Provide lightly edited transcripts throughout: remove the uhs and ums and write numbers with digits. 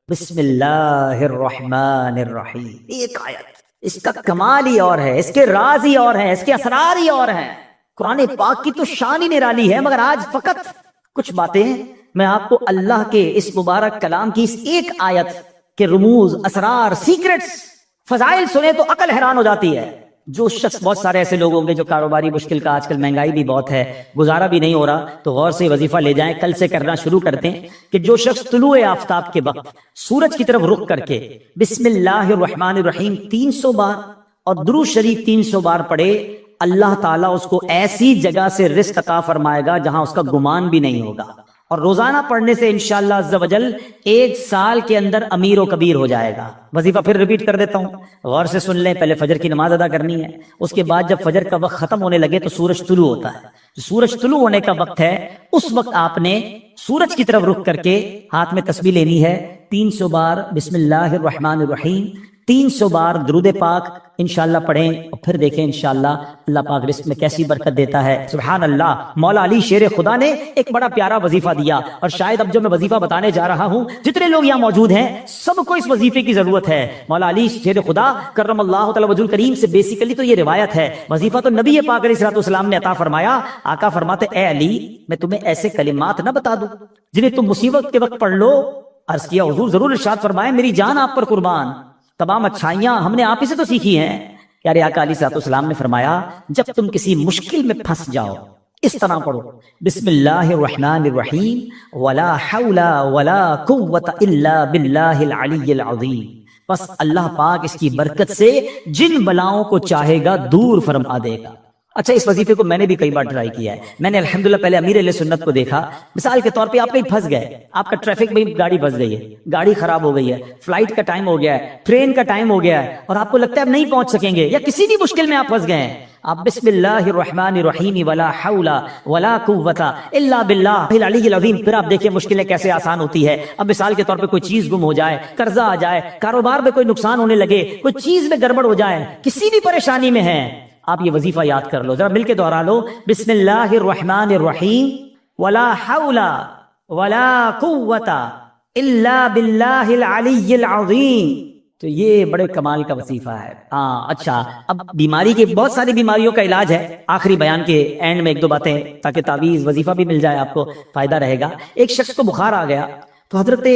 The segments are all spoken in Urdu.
بسم اللہ الرحمن الرحیم، ایک آیت، اس کا کمال ہی اور ہے، اس کے راز ہی اور ہیں، اس کے اسرار ہی اور ہیں۔ قرآن پاک کی تو شان ہی نرالی ہے، مگر آج فقط کچھ باتیں میں آپ کو اللہ کے اس مبارک کلام کی اس ایک آیت کے رموز، اسرار، سیکرٹس، فضائل سنے تو عقل حیران ہو جاتی ہے۔ جو شخص، بہت سارے ایسے لوگ ہوں گے جو کاروباری مشکل کا، آج کل مہنگائی بھی بہت ہے، گزارا بھی نہیں ہو رہا، تو غور سے وظیفہ لے جائیں، کل سے کرنا شروع کرتے ہیں کہ جو شخص طلوع آفتاب کے وقت سورج کی طرف رخ کر کے بسم اللہ الرحمن الرحیم 300 بار اور درود شریف 300 بار پڑھے، اللہ تعالیٰ اس کو ایسی جگہ سے رزق عطا فرمائے گا جہاں اس کا گمان بھی نہیں ہوگا، اور روزانہ پڑھنے سے انشاءاللہ عز و جل 1 سال کے اندر امیر و کبیر ہو جائے گا۔ وظیفہ پھر ریپیٹ کر دیتا ہوں، غور سے سن لیں۔ پہلے فجر کی نماز ادا کرنی ہے، اس کے بعد جب فجر کا وقت ختم ہونے لگے تو سورج طلوع ہوتا ہے، سورج طلوع ہونے کا وقت ہے، اس وقت آپ نے سورج کی طرف رخ کر کے ہاتھ میں تسبیح لینی ہے، 300 بار بسم اللہ الرحمن الرحیم، 300 بار درود پاک انشاءاللہ پڑھیں، اور پھر دیکھیں انشاءاللہ اللہ پاک رزق میں کیسی برکت دیتا ہے۔ سبحان اللہ۔ مولا علی شیر خدا نے ایک بڑا پیارا وظیفہ دیا، اور شاید اب جو میں وظیفہ بتانے جا رہا ہوں، جتنے لوگ یہاں موجود ہیں سب کو اس وظیفے کی ضرورت ہے۔ مولا علی شیر خدا کرم اللہ تعالی وجہ الکریم سے بیسیکلی تو یہ روایت ہے، وظیفہ تو نبی پاک علیہ الصلوۃ والسلام نے عطا فرمایا۔ آقا فرماتے اے علی، میں تمہیں ایسے کلمات نہ بتا دوں جنہیں تم مصیبت کے وقت پڑھ لو؟ عرض کیا حضور ضرور، ارشاد فرمائے میری جان آپ پر قربان، تمام اچھائیاں ہم نے آپ ہی سے تو سیکھی ہیں۔ پیارے آقا علیہ الصلوۃ والسلام نے فرمایا جب تم کسی مشکل میں پھنس جاؤ اس طرح پڑھو، بسم اللہ الرحمن الرحیم ولا حول ولا قوت الا باللہ العلی العظیم، بس اللہ پاک اس کی برکت سے جن بلاؤں کو چاہے گا دور فرما دے گا۔ اچھا، اس وظیفے کو میں نے بھی کئی بار ٹرائی کیا ہے۔ میں نے الحمدللہ پہلے امیر اہل سنت کو دیکھا، مثال کے طور پہ آپ کہیں پھنس گئے، آپ کا ٹریفک میں گاڑی پھنس گئی ہے، گاڑی خراب ہو گئی ہے، فلائٹ کا ٹائم ہو گیا ہے، ٹرین کا ٹائم ہو گیا ہے، اور آپ کو لگتا ہے اب نہیں پہنچ سکیں گے، یا کسی بھی مشکل میں آپ پھنس گئے ہیں، آپ بسم اللہ الرحمن الرحیم ولا حول ولا قوت الا باللہ العلی العظیم، پھر آپ دیکھیں مشکلیں کیسے آسان ہوتی ہے۔ اب مثال کے طور پہ کوئی چیز گم ہو جائے، قرضہ آ جائے، کاروبار میں کوئی نقصان ہونے لگے، کوئی چیز میں گڑبڑ ہو جائے، کسی بھی پریشانی میں ہے، آپ یہ وظیفہ یاد کر لو، ذرا مل کے دوہرا لو، بسم اللہ الرحمن الرحیم ولا حول ولا قوت الا باللہ العلی العظیم۔ تو یہ بڑے کمال کا وظیفہ ہے۔ اچھا، اب بیماری کی، بہت ساری بیماریوں کا علاج ہے، آخری بیان کے اینڈ میں 1-2 باتیں تاکہ تعویذ وظیفہ بھی مل جائے، آپ کو فائدہ رہے گا۔ ایک شخص کو بخار آ گیا تو حضرت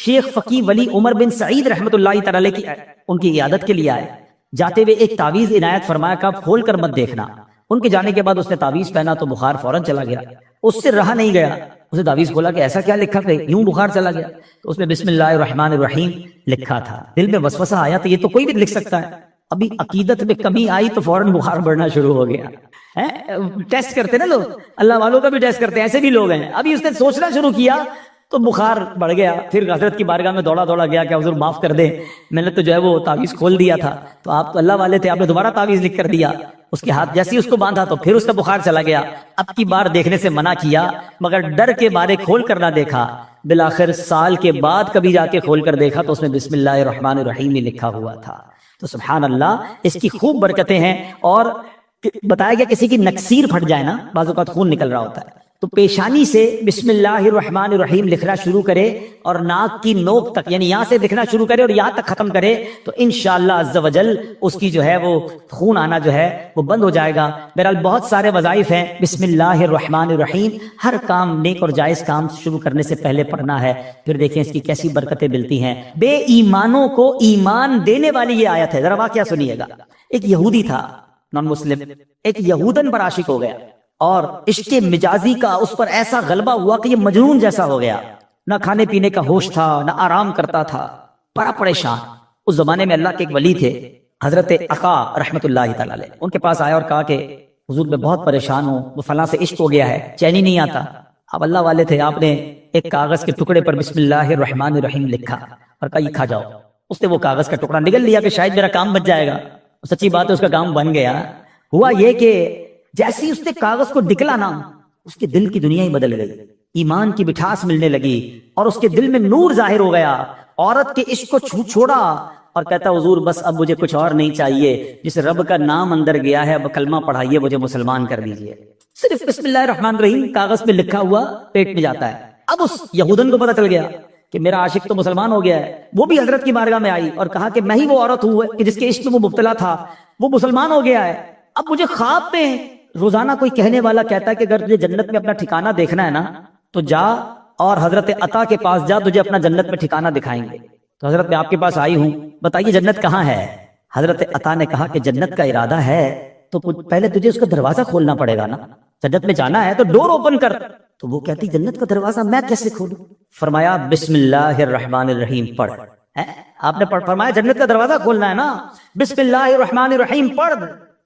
شیخ فقی ولی عمر بن سعید رحمۃ اللہ تعالی کی ان کی عیادت کے لیے آئے، جاتے ہوئے ایک تعویذ عنایت فرمایا کہ آپ کھول کر مت دیکھنا۔ ان کے جانے کے بعد اس نے تعویذ پہنا تو بخار فوراً چلا گیا، اس سے رہا نہیں گیا، اسے تعویذ کھولا کہ ایسا کیا لکھا کہ یوں بخار چلا گیا، تو اس میں بسم اللہ الرحمن الرحیم لکھا تھا۔ دل میں وسوسہ آیا تو یہ تو کوئی بھی لکھ سکتا ہے، ابھی عقیدت میں کمی آئی تو فوراً بخار بڑھنا شروع ہو گیا۔ ٹیسٹ کرتے نا لوگ، اللہ والوں کا بھی ٹیسٹ کرتے ہیں، ایسے بھی لوگ ہیں۔ ابھی اس نے سوچنا شروع کیا تو بخار بڑھ گیا، پھر حضرت کی بارگاہ میں دوڑا گیا کہ حضور معاف کر دیں، میں نے تو جو ہے وہ تعویذ کھول دیا تھا، تو آپ تو اللہ والے تھے، آپ نے دوبارہ تعویذ لکھ کر دیا۔ اس کے ہاتھ جیسے ہی اس کو باندھا تو پھر اس کا بخار چلا گیا۔ اب کی بار دیکھنے سے منع کیا، مگر ڈر کے بارے کھول کر نہ دیکھا، بالآخر سال کے بعد کبھی جا کے کھول کر دیکھا تو اس میں بسم اللہ الرحمن الرحیم ہی لکھا ہوا تھا۔ تو سبحان اللہ، اس کی خوب برکتیں ہیں۔ اور بتایا گیا کسی کی نکسیر پھٹ جائے نا، بعض اوقات خون نکل رہا ہوتا ہے، تو پیشانی سے بسم اللہ الرحمن الرحیم لکھنا شروع کرے، اور ناک کی نوک تک، یعنی یہاں سے لکھنا شروع کرے اور یہاں تک ختم کرے، تو انشاءاللہ عز و جل اس کی جو ہے وہ خون آنا جو ہے وہ بند ہو جائے گا۔ بہرحال بہت سارے وظائف ہیں، بسم اللہ الرحمن الرحیم ہر کام، نیک اور جائز کام شروع کرنے سے پہلے پڑھنا ہے، پھر دیکھیں اس کی کیسی برکتیں ملتی ہیں۔ بے ایمانوں کو ایمان دینے والی یہ آیت ہے، ذرا واقعہ سنیے گا۔ ایک یہودی تھا، نان مسلم، ایک یہودن پر عاشق ہو گیا، اور عشق مجازی کا اس پر ایسا غلبہ ہوا کہ یہ مجنون جیسا ہو گیا، نہ کھانے پینے کا ہوش تھا، نہ آرام کرتا تھا، بڑا پریشان۔ اس زمانے میں اللہ کے ایک ولی تھے، حضرت عقا رحمت اللہ تعالی علیہ، ان کے پاس آیا اور کہا کہ حضور میں بہت پریشان ہوں، وہ فلاں سے عشق ہو گیا ہے، چین ہی نہیں آتا۔ اب اللہ والے تھے، آپ نے ایک کاغذ کے ٹکڑے پر بسم اللہ الرحمن الرحیم لکھا اور کہا یہ کھا جاؤ۔ اس نے وہ کاغذ کا ٹکڑا نگل لیا کہ شاید میرا کام بچ جائے گا، سچی بات ہے اس کا کام بن گیا۔ ہوا یہ کہ جیسے ہی اس نے کاغذ کو نکلا نا، اس کے دل کی دنیا ہی بدل گئی، ایمان کی مٹھاس ملنے لگی، اور اس کے دل میں نور ظاہر ہو گیا، عورت کے عشق کو چھوڑا، اور کہتا حضور بس اب مجھے کچھ اور نہیں چاہیے، جس رب کا نام اندر گیا ہے اب کلمہ پڑھائیے، مجھے مسلمان کر دیجئے۔ صرف بسم اللہ الرحمن الرحیم کاغذ پہ لکھا ہوا پیٹ میں جاتا ہے۔ اب اس یہودن کو پتہ چل گیا کہ میرا عاشق تو مسلمان ہو گیا ہے. وہ بھی حضرت کی بارگاہ میں آئی اور کہا کہ میں ہی وہ عورت ہوں کہ جس کے عشق میں وہ مبتلا تھا، وہ مسلمان ہو گیا ہے. اب مجھے خواب میں روزانہ کوئی کہنے والا کہتا ہے کہ اگر تجھے جنت میں اپنا ٹھکانہ دیکھنا ہے نا تو جا اور حضرت عطا کے پاس جا، تجھے اپنا جنت میں ٹھکانہ دکھائیں گے. تو حضرت میں آپ کے پاس آئی ہوں، بتائیے جنت کہاں ہے؟ حضرت عطا نے کہا کہ جنت کا ارادہ ہے تو پہلے تجھے اس کا دروازہ کھولنا پڑے گا نا. جنت میں جانا ہے تو ڈور اوپن کر. تو وہ کہتی جنت کا دروازہ میں کیسے کھولوں؟ فرمایا بسم اللہ الرحمن الرحیم پڑھ. آپ نے فرمایا جنت کا دروازہ کھولنا ہے نا، بسم اللہ الرحمن الرحیم پڑھ.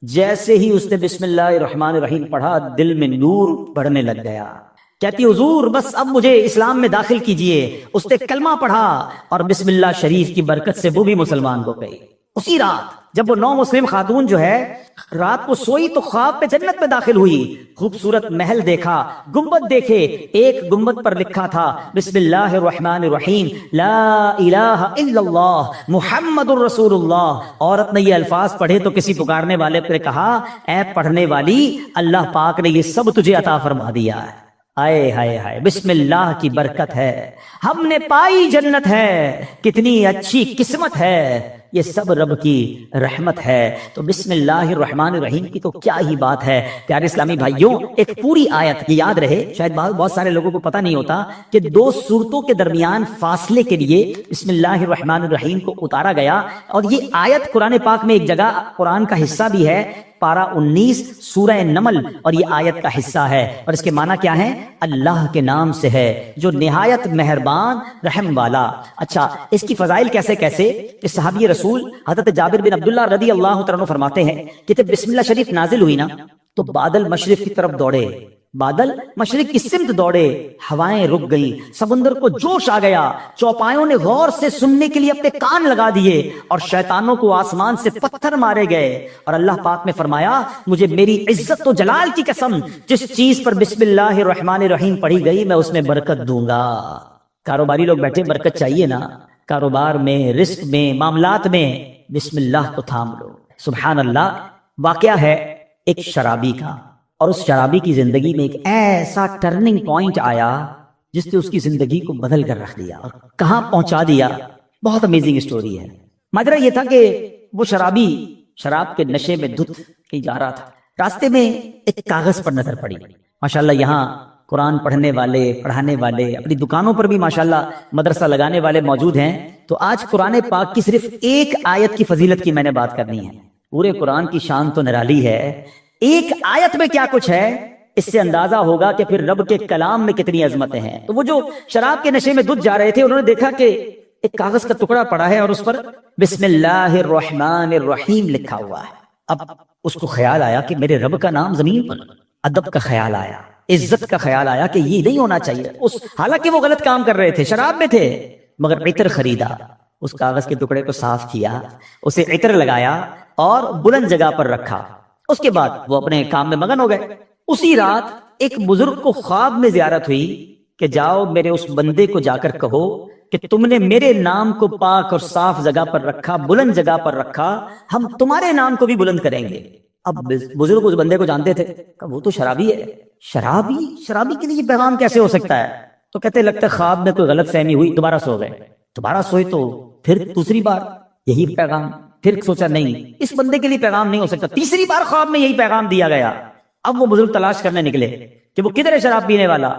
جیسے ہی اس نے بسم اللہ الرحمن الرحیم پڑھا دل میں نور بڑھنے لگ گیا. کہتی حضور بس اب مجھے اسلام میں داخل کیجئے. اس نے کلمہ پڑھا اور بسم اللہ شریف کی برکت سے وہ بھی مسلمان ہو گئی. اسی رات جب وہ نو مسلم خاتون جو ہے رات کو سوئی تو خواب پہ جنت میں داخل ہوئی. خوبصورت محل دیکھا، گنبد دیکھے. ایک گنبد پر لکھا تھا بسم اللہ الرحمن الرحیم لا الہ الا اللہ محمد الرسول اللہ. عورت نے یہ الفاظ پڑھے تو کسی پکارنے والے نے کہا اے پڑھنے والی، اللہ پاک نے یہ سب تجھے عطا فرما دیا ہے. آئے ہائے ہائے، بسم اللہ کی برکت ہے، ہم نے پائی جنت ہے، کتنی اچھی قسمت ہے، یہ سب رب کی رحمت ہے. تو بسم اللہ الرحمن الرحیم کی تو کیا ہی بات ہے. پیارے اسلامی بھائیوں، ایک پوری آیت، یہ یاد رہے، شاید بہت سارے لوگوں کو پتہ نہیں ہوتا کہ دو سورتوں کے درمیان فاصلے کے لیے بسم اللہ الرحمن الرحیم کو اتارا گیا. اور یہ آیت قرآن پاک میں ایک جگہ قرآن کا حصہ بھی ہے، پارہ 19 سورہ نمل، اور یہ آیت کا حصہ ہے. اور اس کے معنی کیا ہے؟ اللہ کے نام سے ہے جو نہایت مہربان رحم والا. اچھا، اس کی فضائل کیسے کیسے؟ اس صحابی رسول حضرت جابر بن عبداللہ رضی اللہ تعالیٰ عنہ فرماتے ہیں کہ جب بسم اللہ شریف نازل ہوئی نا تو بادل مشرق کی طرف دوڑے، بادل مشرق کی سمت دوڑے، ہوائیں رک گئیں، سمندر کو جوش آ گیا، چوپایوں نے غور سے سننے کے لیے اپنے کان لگا دیے، اور شیطانوں کو آسمان سے پتھر مارے گئے. اور اللہ پاک نے فرمایا مجھے میری عزت و جلال کی قسم، جس چیز پر بسم اللہ الرحمن الرحیم پڑھی گئی میں اس میں برکت دوں گا. کاروباری لوگ بیٹھے، برکت چاہیے نا، کاروبار میں، رزق میں، معاملات میں بسم اللہ کو تھام لو. سبحان اللہ. واقعہ ہے ایک شرابی کا، اور اس شرابی کی زندگی میں ایک ایسا ٹرننگ پوائنٹ آیا جس نے اس کی زندگی کو بدل کر رکھ دیا اور کہاں پہنچا دیا. بہت امیزنگ اسٹوری ہے. ماجرا یہ تھا کہ وہ شرابی شراب کے نشے میں دھت کہیں جا رہا تھا. راستے میں ایک کاغذ پر نظر پڑی. ماشاءاللہ یہاں قرآن پڑھنے والے، پڑھانے والے، اپنی دکانوں پر بھی ماشاءاللہ مدرسہ لگانے والے موجود ہیں. تو آج قرآن پاک کی صرف ایک آیت کی فضیلت کی میں نے بات کرنی ہے. پورے قرآن کی شان تو نرالی ہے، ایک آیت میں کیا کچھ ہے اس سے اندازہ ہوگا کہ پھر رب کے کلام میں کتنی عظمتیں ہیں. تو وہ جو شراب کے نشے میں دھت جا رہے تھے انہوں نے دیکھا کہ ایک کاغذ کا ٹکڑا پڑا ہے اور اس پر بسم اللہ الرحمن الرحیم لکھا ہوا ہے. اب اس کو خیال آیا کہ میرے رب کا نام زمین پر، ادب کا خیال آیا، عزت کا خیال آیا کہ یہ نہیں ہونا چاہیے. حالانکہ وہ غلط کام کر رہے تھے، شراب میں تھے، مگر عطر خریدا، اس کاغذ کے ٹکڑے کو صاف کیا، اسے عطر لگایا اور بلند جگہ پر رکھا. اس کے بعد وہ اپنے کام میں مگن ہو گئے. اسی رات ایک بزرگ کو خواب میں زیارت ہوئی کہ جاؤ میرے اس بندے کو جا کر کہو کہ تم نے میرے نام کو پاک اور صاف جگہ پر رکھا، بلند جگہ پر رکھا، ہم تمہارے نام کو بھی بلند کریں گے. اب بزرگ اس بندے کو جانتے تھے کہ وہ تو شرابی ہے. شرابی کے لیے یہ پیغام کیسے ہو سکتا ہے؟ تو کہتے لگتا ہے خواب میں کوئی غلط فہمی ہوئی، دوبارہ سو گئے. دوبارہ سوئے تو پھر دوسری بار یہی پیغام. پھر سوچا نہیں اس بندے کے لیے پیغام نہیں ہو سکتا. تیسری بار خواب میں یہی پیغام دیا گیا. اب وہ بزرگ تلاش کرنے نکلے کہ وہ کدھر ہے شراب پینے والا.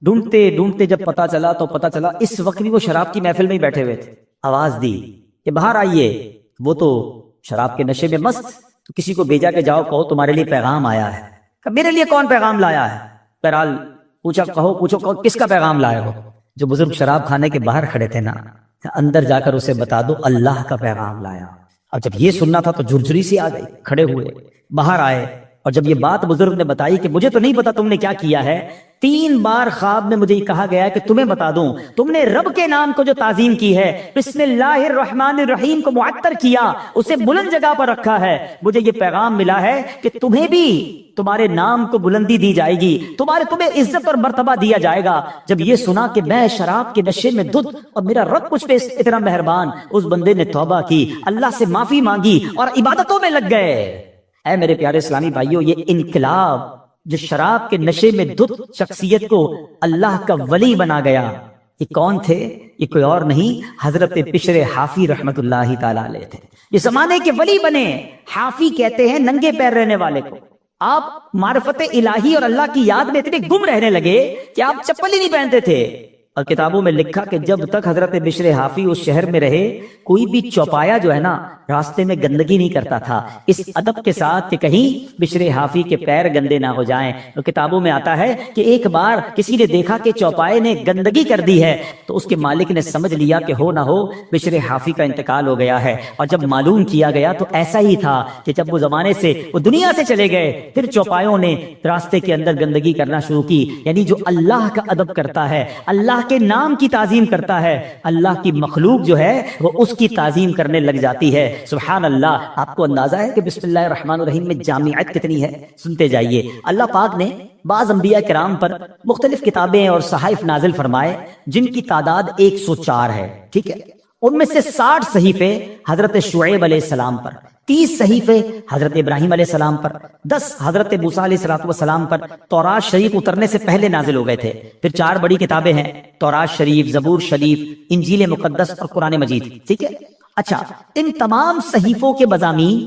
ڈھونڈتے ڈھونڈتے جب پتا چلا اس وقت بھی وہ شراب کی محفل میں ہی بیٹھے ہوئے تھے. آواز دی کہ باہر آئیے. وہ تو شراب کے نشے میں مست، تو کسی کو بھیجا کہ جاؤ کہو تمہارے لیے پیغام آیا ہے. کہ میرے لیے کون پیغام لایا ہے؟ بہرحال پوچھو کس کا پیغام لائے ہو؟ جو بزرگ شراب کھانے کے باہر کھڑے تھے نا، اندر جا کر اسے بتا دو اللہ کا پیغام لایا. اب جب یہ سننا تھا تو جھرجھری سی آ گئی. کھڑے ہوئے، باہر آئے، اور جب یہ بات بزرگ نے بتائی کہ مجھے تو نہیں پتا تم نے کیا کیا ہے، 3 بار خواب میں مجھے یہ کہا گیا کہ تمہیں بتا دوں تم نے رب کے نام کو جو تعظیم کی ہے، بسم اللہ الرحمن الرحیم کو معطر کیا، اسے بلند جگہ پر رکھا ہے، مجھے یہ پیغام ملا ہے کہ تمہیں بھی تمہارے نام کو بلندی دی جائے گی، تمہیں عزت اور مرتبہ دیا جائے گا. جب یہ سنا کہ میں شراب کے نشے میں دھت اور میرا رب مجھ پہ اتنا مہربان، اس بندے نے توبہ کی، اللہ سے معافی مانگی اور عبادتوں میں لگ گئے. اے میرے پیارے اسلامی بھائیوں، یہ انقلاب جو شراب کے نشے میں دھت شخصیت کو اللہ کا ولی بنا گیا، یہ کون تھے؟ یہ کوئی اور نہیں حضرت بشر حافی رحمت اللہ تعالی علیہ تھے. یہ زمانے کے ولی بنے. حافی کہتے ہیں ننگے پیر رہنے والے کو. آپ معرفت الہی اور اللہ کی یاد میں اتنے گم رہنے لگے کہ آپ چپل ہی نہیں پہنتے تھے. اور کتابوں میں لکھا کہ جب تک حضرت بشر حافی اس شہر میں رہے کوئی بھی چوپایا جو ہے نا راستے میں گندگی نہیں کرتا تھا، اس ادب کے ساتھ کہ کہیں بشر حافی کے پیر گندے نہ ہو جائیں. تو کتابوں میں آتا ہے کہ ایک بار کسی نے دیکھا کہ چوپائے نے گندگی کر دی ہے تو اس کے مالک نے سمجھ لیا کہ ہو نہ ہو بشر حافی کا انتقال ہو گیا ہے. اور جب معلوم کیا گیا تو ایسا ہی تھا کہ جب وہ زمانے سے وہ دنیا سے چلے گئے پھر چوپایوں نے راستے کے اندر گندگی کرنا شروع کی. یعنی جو اللہ کا ادب کرتا ہے، اللہ کے نام کی تعظیم کرتا ہے، اللہ کی مخلوق جو ہے وہ اس کی تعظیم کرنے لگ جاتی ہے. سبحان اللہ. آپ کو اندازہ ہے کہ بسم اللہ الرحمن الرحیم میں جامعیت کتنی ہے؟ سنتے جائیے. اللہ پاک نے بعض انبیاء کرام پر مختلف کتابیں اور صحائف نازل فرمائے جن کی تعداد 104 ہے. ٹھیک ہے، ان میں سے 60 صحیفے حضرت شعیب علیہ السلام پر، 30 صحیفے حضرت ابراہیم علیہ السلام پر، 10 حضرت موسیٰ علیہ السلام پر تورات شریف اترنے سے پہلے نازل ہو گئے تھے. پھر 4 بڑی کتابیں ہیں، تورات شریف، زبور شریف، انجیل مقدس اور قرآن مجید. ٹھیک ہے. اچھا، ان تمام صحیفوں کے مضامین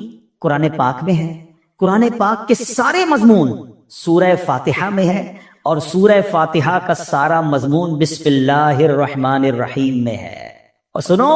قرآن پاک میں ہیں. قرآن پاک کے سارے مضمون سورہ فاتحہ میں ہے اور سورہ فاتحہ کا سارا مضمون بسم اللہ الرحمن الرحیم میں ہے. اور سنو،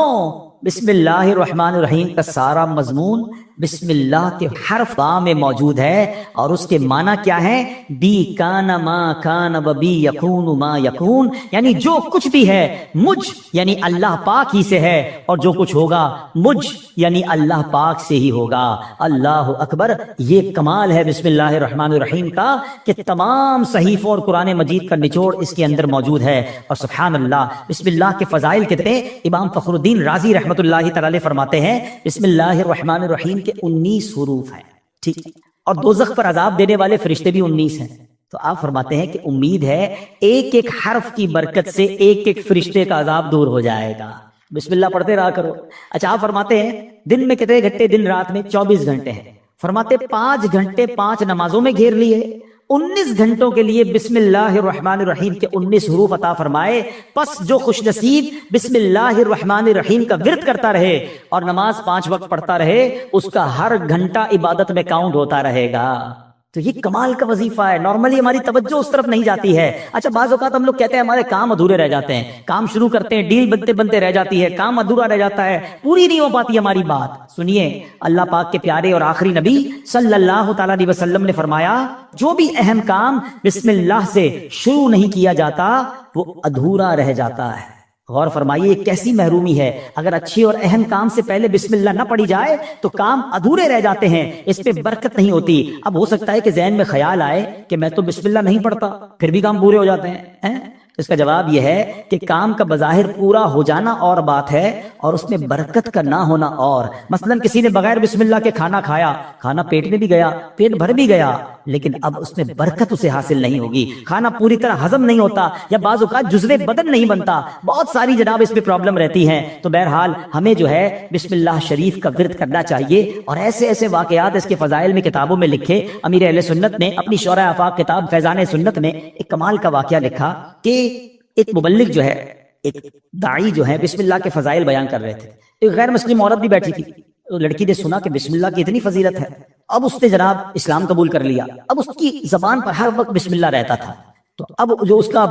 بسم اللہ الرحمن الرحیم کا سارا مضمون بسم اللہ کے حرف با میں موجود ہے اور اس کے معنی کیا ہے؟ بی کان ما کان و بی یکون ما یکون. یعنی جو کچھ بھی ہے مجھ یعنی اللہ پاک ہی سے ہے اور جو کچھ ہوگا مجھ یعنی اللہ پاک سے ہی ہوگا. اللہ اکبر. یہ کمال ہے بسم اللہ الرحمن الرحیم کا کہ تمام صحیفوں اور قرآن مجید کا نچوڑ اس کے اندر موجود ہے. اور سبحان اللہ، بسم اللہ کے فضائل کتنے. امام فخر الدین رازی رحمت اللہ تعالی فرماتے ہیں بسم اللہ الرحمن الرحیم کے 19 حروف ہیں. ٹھیک، اور دوزخ پر عذاب دینے والے فرشتے بھی 19 ہیں. تو آپ فرماتے ہیں کہ امید ہے ایک ایک حرف کی برکت سے ایک ایک فرشتے کا عذاب دور ہو جائے گا. بسم اللہ پڑھتے رہا کرو. اچھا، آپ فرماتے ہیں دن میں کتنے گھنٹے؟ دن رات میں 24 گھنٹے ہیں. فرماتے 5 گھنٹے 5 نمازوں میں گھیر لیے، 19 گھنٹوں کے لیے بسم اللہ الرحمن الرحیم کے 19 حروف عطا فرمائے. پس جو خوش نصیب بسم اللہ الرحمن الرحیم کا ورد کرتا رہے اور نماز 5 وقت پڑھتا رہے اس کا ہر گھنٹہ عبادت میں کاؤنٹ ہوتا رہے گا. تو یہ کمال کا وظیفہ ہے. نارملی ہماری توجہ اس طرف نہیں جاتی ہے. اچھا، بعض اوقات ہم لوگ کہتے ہیں ہمارے کام ادھورے رہ جاتے ہیں، کام شروع کرتے ہیں، ڈیل بنتے بنتے رہ جاتی ہے، کام ادھورا رہ جاتا ہے، پوری نہیں ہو پاتی ہماری بات. سنیے، اللہ پاک کے پیارے اور آخری نبی صلی اللہ تعالی علیہ وسلم نے فرمایا جو بھی اہم کام بسم اللہ سے شروع نہیں کیا جاتا وہ ادھورا رہ جاتا ہے. غور فرمائیے، یہ کیسی محرومی ہے. اگر اچھی اور اہم کام سے پہلے بسم اللہ نہ پڑھی جائے تو کام ادھورے رہ جاتے ہیں، اس پہ برکت نہیں ہوتی. اب ہو سکتا ہے کہ ذہن میں خیال آئے کہ میں تو بسم اللہ نہیں پڑھتا پھر بھی کام پورے ہو جاتے ہیں. اس کا جواب یہ ہے کہ کام کا بظاہر پورا ہو جانا اور بات ہے اور اس میں برکت کا نہ ہونا اور. مثلا کسی نے بغیر بسم اللہ کے کھانا کھایا، کھانا پیٹ میں بھی گیا، پیٹ بھر بھی گیا، لیکن اب اس میں برکت اسے حاصل نہیں ہوگی، کھانا پوری طرح ہضم نہیں ہوتا یا بعض اوقات جزو بدن نہیں بنتا. بہت ساری جناب اس میں پرابلم رہتی ہیں. تو بہرحال ہمیں جو ہے بسم اللہ شریف کا ورد کرنا چاہیے. اور ایسے ایسے واقعات اس کے فضائل میں کتابوں میں لکھے. امیر اہل سنت نے اپنی شورۂ آفاق کتاب فیضان سنت میں ایک کمال کا واقعہ لکھا کہ ایک مبلغ جو ہے، ایک داعی جو ہے بسم اللہ کے فضائل بیان کر رہے تھے. ایک غیر مسلم عورت بھی بیٹھی تھی. لڑکی نے سنا کہ بسم اللہ کی اتنی فضیلت ہے. اب اس نے جناب اسلام قبول کر لیا. اب اس کی زبان پر ہر وقت بسم اللہ رہتا تھا. تو اب جو اس کا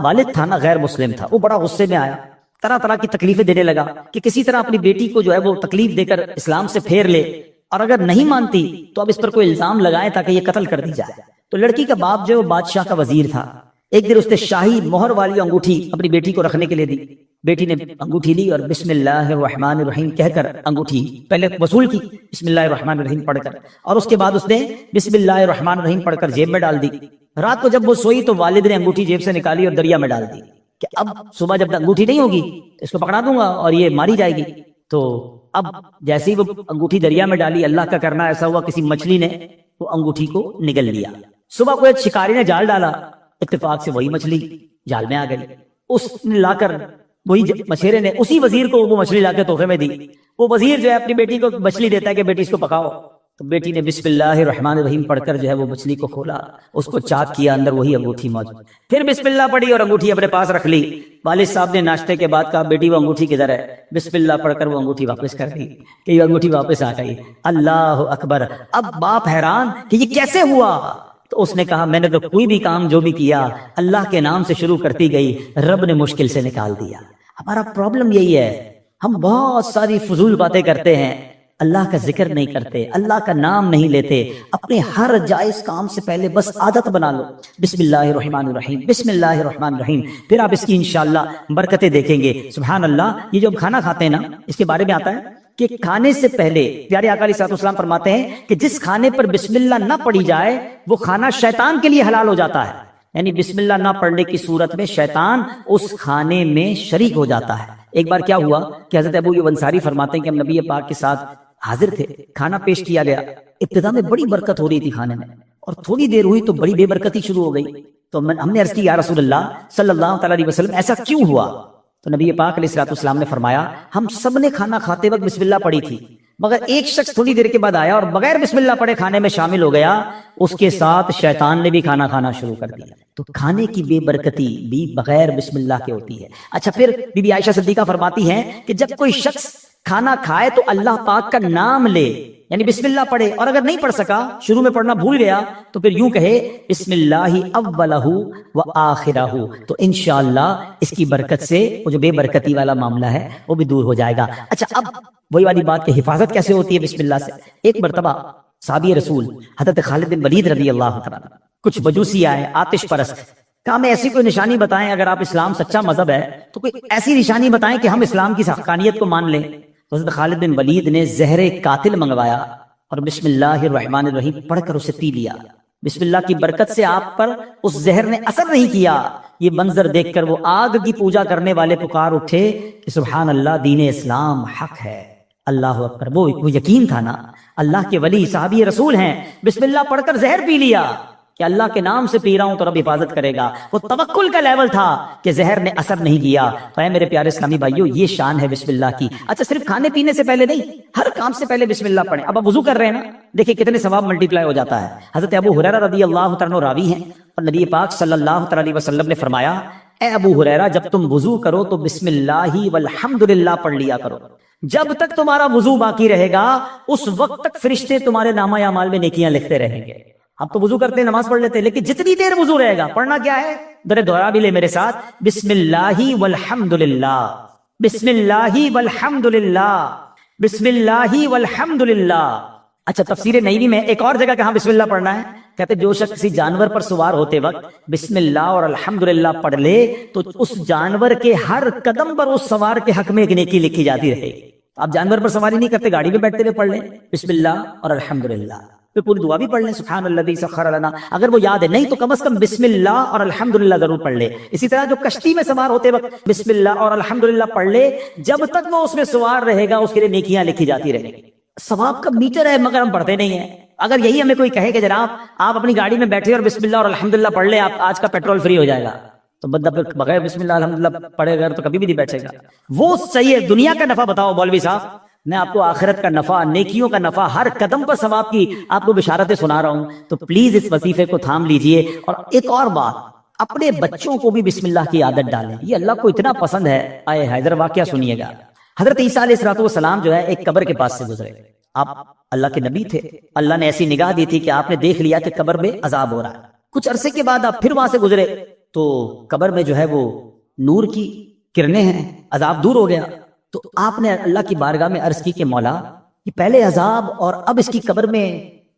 والد تھا نا، غیر مسلم تھا، وہ بڑا غصے میں آیا، طرح طرح کی تکلیفیں دینے لگا کہ کسی طرح اپنی بیٹی کو جو ہے وہ تکلیف دے کر اسلام سے پھیر لے، اور اگر نہیں مانتی تو اب اس پر کوئی الزام لگائے تاکہ یہ قتل کر دی جائے. تو لڑکی کا باپ جو بادشاہ کا وزیر تھا، ایک دن اس نے شاہی مہر والی انگوٹھی اپنی بیٹی کو رکھنے کے لیے دی. بیٹی نے انگوٹھی لی اور بسم اللہ الرحمن الرحیم کہہ کر انگوٹھی پہلے وصول کی، بسم اللہ الرحمن الرحیم پڑھ کر، اور اس کے بعد اس نے بسم اللہ الرحمن الرحیم پڑھ کر جیب میں ڈال دی. رات کو جب وہ سوئی تو والد نے انگوٹھی جیب سے نکالی اور دریا میں ڈال دی کہ اب صبح جب انگوٹھی نہیں ہوگی اس کو پکڑا دوں گا اور یہ ماری جائے گی. تو اب جیسے ہی وہ انگوٹھی دریا میں ڈالی، اللہ کا کرنا ایسا ہوا کسی مچھلی نے وہ انگوٹھی کو نگل لیا. صبح کو ایک شکاری نے جال ڈالا، اتفاق سے وہی مچھلی جال میں آ گئی. اس نے لا کر وہی مچھیرے نے اسی وزیر کو وہ مچھلی لا کے تحفے میں دی. وہ وزیر جو ہے اپنی بیٹی کو مچھلی دیتا ہے کہ بیٹی اس کو پکاؤ. تو بیٹی نے بسم اللہ الرحمن الرحیم پڑھ کر جو ہے وہ مچھلی کو کھولا، اس کو چاک کیا، اندر وہی انگوٹھی موجود، پھر بسم اللہ پڑھی اور انگوٹھی اپنے پاس رکھ لی۔ والد صاحب نے ناشتے کے بعد کہا بیٹی وہ انگوٹھی کدھر ہے؟ بسم اللہ پڑھ کر وہ انگوٹھی واپس کر دی کہ یہ انگوٹھی واپس آ گئی۔ اللہ اکبر! اب باپ حیران کہ یہ کیسے ہوا؟ تو اس نے کہا میں نے تو کوئی بھی کام جو بھی کیا اللہ کے نام سے شروع کرتی گئی، رب نے مشکل سے نکال دیا۔ ہمارا پرابلم یہی ہے، ہم بہت ساری فضول باتیں کرتے ہیں، اللہ کا ذکر نہیں کرتے، اللہ کا نام نہیں لیتے۔ اپنے ہر جائز کام سے پہلے بس عادت بنا لو، بسم اللہ الرحمن الرحیم، بسم اللہ الرحمن الرحیم، پھر آپ اس کی انشاءاللہ برکتیں دیکھیں گے۔ سبحان اللہ! یہ جو ہم کھانا کھاتے ہیں نا، اس کے بارے میں آتا ہے کہ کھانے سے پہلے پیارے آقا علیہ الصلوۃ والسلام فرماتے ہیں کہ جس کھانے پر بسم اللہ نہ پڑھی جائے وہ کھانا شیطان کے لیے حلال ہو جاتا ہے، یعنی بسم اللہ نہ پڑھنے کی صورت میں شیطان اس کھانے میں شریک ہو جاتا ہے۔ ایک بار کیا ہوا کہ حضرت ابو ایوب انصاری فرماتے ہیں کہ ہم نبی پاک کے ساتھ حاضر تھے، کھانا پیش کیا گیا، ابتدا میں بڑی برکت ہو رہی تھی کھانے میں، اور تھوڑی دیر ہوئی تو بڑی بے برکتی شروع ہو گئی۔ تو ہم نے عرض کی یا رسول اللہ صلی اللہ تعالی علیہ وسلم ایسا کیوں ہوا؟ تو نبی پاک علیہ الصلوۃ والسلام نے فرمایا ہم سب نے کھانا کھاتے وقت بسم اللہ پڑھی تھی، مگر ایک شخص تھوڑی دیر کے بعد آیا اور بغیر بسم اللہ پڑھے کھانے میں شامل ہو گیا، اس کے ساتھ شیطان نے بھی کھانا کھانا شروع کر دیا۔ تو کھانے کی بے برکتی بھی بغیر بسم اللہ کے ہوتی ہے۔ اچھا، پھر بی بی عائشہ صدیقہ فرماتی ہیں کہ جب کوئی شخص کھانا کھائے تو اللہ پاک کا نام لے، یعنی بسم اللہ پڑھے، اور اگر نہیں پڑھ سکا، شروع میں پڑھنا بھول گیا، تو پھر یوں کہے بسم اللہ اولہ و آخرہ، تو انشاءاللہ اس کی برکت سے وہ جو بے برکتی والا معاملہ ہے وہ بھی دور ہو جائے گا۔ اچھا، اب وہی والی بات کہ حفاظت کیسے ہوتی ہے بسم اللہ سے۔ ایک مرتبہ صحابی رسول حضرت خالد بن ولید رضی اللہ تعالیٰ، کچھ مجوسی آئے آتش پرست، کہا میں ایسی کوئی نشانی بتائیں، اگر آپ اسلام سچا مذہب ہے تو کوئی ایسی نشانی بتائیں کہ ہم اسلام کی حقانیت کو مان لیں۔ تو حضرت خالد بن ولید نے زہر قاتل منگوایا اور بسم اللہ الرحمن الرحیم پڑھ کر اسے پی لیا۔ بسم اللہ کی برکت سے آپ پر اس زہر نے اثر نہیں کیا۔ یہ منظر دیکھ کر وہ آگ کی پوجا کرنے والے پکار اٹھے کہ سبحان اللہ، دین اسلام حق ہے، اللہ اکبر۔ وہ یقین تھا نا، اللہ کے ولی صحابی رسول ہیں، بسم اللہ پڑھ کر زہر پی لیا کہ اللہ کے نام سے پی رہا ہوں تو رب حفاظت کرے گا۔ وہ توکل کا لیول تھا کہ زہر نے اثر نہیں کیا۔ تو اے میرے پیارے اسلامی بھائیو، یہ شان ہے بسم اللہ کی۔ اچھا، صرف کھانے پینے سے پہلے نہیں، ہر کام سے پہلے بسم اللہ پڑھیں۔ اب آپ وضو کر رہے ہیں نا، دیکھیں کتنے ثواب ملٹی پلائی ہو جاتا ہے۔ حضرت ابو ہریرہ رضی اللہ تعالیٰ راوی ہیں، اور نبی پاک صلی اللہ تعالیٰ علیہ وسلم نے فرمایا اے ابو ہریرہ، جب تم وضو کرو تو بسم اللہ والحمدللہ پڑھ لیا کرو۔ جب تک تمہارا وضو باقی رہے گا اس وقت تک فرشتے تمہارے نامہ اعمال میں نیکیاں لکھتے رہیں گے۔ اب تو وضو کرتے ہیں، نماز پڑھ لیتے ہیں، لیکن جتنی دیر وضو رہے گا پڑھنا کیا ہے؟ ذرا دوہرا بھی لے میرے ساتھ، بسم اللہ والحمدللہ، بسم اللہ والحمدللہ، بسم اللہ والحمدللہ۔ اچھا، تفسیر نووی میں ایک اور جگہ کہاں بسم اللہ پڑھنا ہے، کہتے جو شخص کسی جانور پر سوار ہوتے وقت بسم اللہ اور الحمدللہ پڑھ لے تو اس جانور کے ہر قدم پر اس سوار کے حق میں ایک نیکی لکھی جاتی رہے گی۔ آپ جانور پر سواری نہیں کرتے، گاڑی میں بیٹھتے ہوئے پڑھ لیں بسم اللہ اور الحمدللہ، پھر پوری دعا بھی پڑھ لیں سبحان الذی سخر لنا، اگر وہ یاد ہے نہیں تو کم از کم بسم اللہ اور الحمدللہ ضرور پڑھ لے۔ اسی طرح جو کشتی میں سوار ہوتے وقت بسم اللہ اور الحمدللہ پڑھ لے، جب تک وہ اس میں سوار رہے گا اس کے لیے نیکیاں لکھی جاتی رہیں گی۔ ثواب کا میٹر ہے مگر ہم پڑھتے نہیں ہیں۔ اگر یہی ہمیں کوئی کہے کہ جناب آپ اپنی گاڑی میں بیٹھے اور بسم اللہ اور الحمدللہ پڑھ لیں، آپ آج کا پیٹرول فری ہو جائے گا، تو بندہ پھر بغیر بسم اللہ الحمدللہ پڑھے گا تو کبھی بھی نہیں بیٹھے گا۔ وہ صحیح ہے، دنیا کا نفع بتاؤ مولوی صاحب، میں آپ کو آخرت کا نفع، نیکیوں کا نفع، ہر قدم پر ثواب کی آپ کو بشارتیں سنا رہا ہوں، تو پلیز اس وظیفے کو تھام لیجئے۔ اور ایک اور بات، اپنے بچوں کو بھی بسم اللہ کی عادت ڈالیں، یہ اللہ کو اتنا پسند ہے۔ آئے حیدر واقعہ سنیے گا، حضرت عیسیٰ علیہ السلام جو ہے ایک قبر کے پاس سے گزرے، آپ اللہ کے نبی تھے، اللہ نے ایسی نگاہ دی تھی کہ آپ نے دیکھ لیا کہ قبر میں عذاب ہو رہا ہے۔ کچھ عرصے کے بعد آپ پھر وہاں سے گزرے تو قبر میں جو ہے وہ نور کی کرنیں ہیں، عذاب دور ہو گیا۔ تو آپ نے اللہ کی بارگاہ میں عرض کی کہ مولا، یہ پہلے عذاب اور اب اس کی قبر میں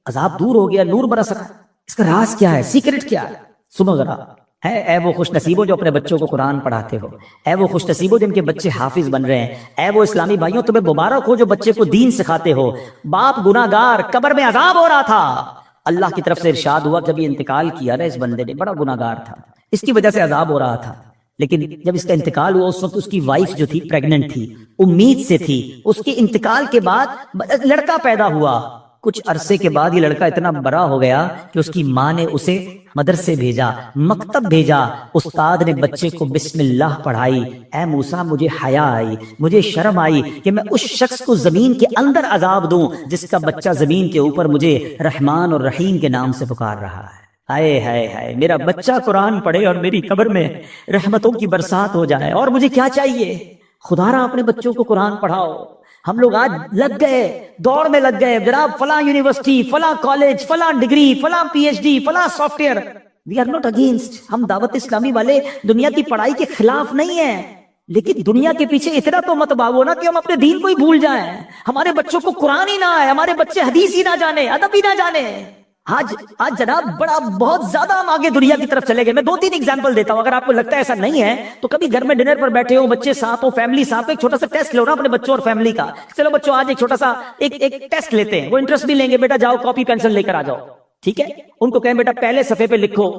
عذاب دور ہو گیا، نور برس رہا ہے، اس کا راز کیا ہے، سیکرٹ کیا ہے؟ سنو ذرا، اے وہ خوش نصیبوں جو اپنے بچوں کو قرآن پڑھاتے ہو، اے وہ خوش نصیبوں جن کے بچے حافظ بن رہے ہیں، اے وہ اسلامی بھائیوں تمہیں مبارک ہو جو بچے کو دین سکھاتے ہو۔ باپ گناہگار، قبر میں عذاب ہو رہا تھا، اللہ کی طرف سے ارشاد ہوا جب یہ انتقال کیا نا اس بندے نے، بڑا گناہگار تھا، اس کی وجہ سے عذاب ہو رہا تھا، لیکن جب اس کا انتقال ہوا اس وقت اس کی وائف جو تھی پریگننٹ تھی، امید سے تھی، اس کے انتقال کے بعد لڑکا پیدا ہوا۔ کچھ عرصے کے بعد یہ لڑکا اتنا بڑا ہو گیا کہ اس کی ماں نے اسے مدرسے بھیجا، مکتب بھیجا، استاد نے بچے کو بسم اللہ پڑھائی، اے موسیٰ مجھے حیا آئی، مجھے شرم آئی کہ میں اس شخص کو زمین کے اندر عذاب دوں جس کا بچہ زمین کے اوپر مجھے رحمان اور رحیم کے نام سے پکار رہا ہے۔ ہائے ہائے ہائے، میرا بچہ قرآن پڑھے اور میری قبر میں رحمتوں کی برسات ہو جائے، اور مجھے کیا چاہیے؟ خدا را اپنے بچوں کو قرآن پڑھاؤ۔ ہم لوگ آج لگ گئے، دوڑ میں لگ گئے، جناب فلاں یونیورسٹی، فلاں کالج، فلاں ڈگری، فلاں پی ایچ ڈی، فلاں software. We are not against, ہم دعوت اسلامی والے دنیا کی پڑھائی کے خلاف نہیں ہیں، لیکن دنیا کے پیچھے اتنا تو مت بھاگو نا کہ ہم اپنے دین کو ہی بھول جائیں، ہمارے بچوں کو قرآن ہی نہ آئے، ہمارے بچے حدیث ہی نہ جانے، ادب ہی نہ جانے۔ آج جناب بہت زیادہ ہم آگے دنیا کی طرف چلے گئے۔ میں 2-3 ایگزامپل دیتا ہوں، اگر آپ کو لگتا ہے ایسا نہیں ہے تو کبھی گھر میں ڈنر پر بیٹھے ہو، بچے ساتھ ہو، فیملی ساتھ ہو، ایک چھوٹا سا ٹیسٹ لو نا اپنے بچوں اور فیملی کا۔ چلو بچوں آج ایک چھوٹا سا ایک ٹیسٹ لیتے ہیں، وہ انٹرسٹ بھی لیں گے، بیٹا جاؤ کاپی پینسل لے کر آ جاؤ، ٹھیک ہے؟ ان کو کہیں بیٹا پہلے صفحے پہ لکھو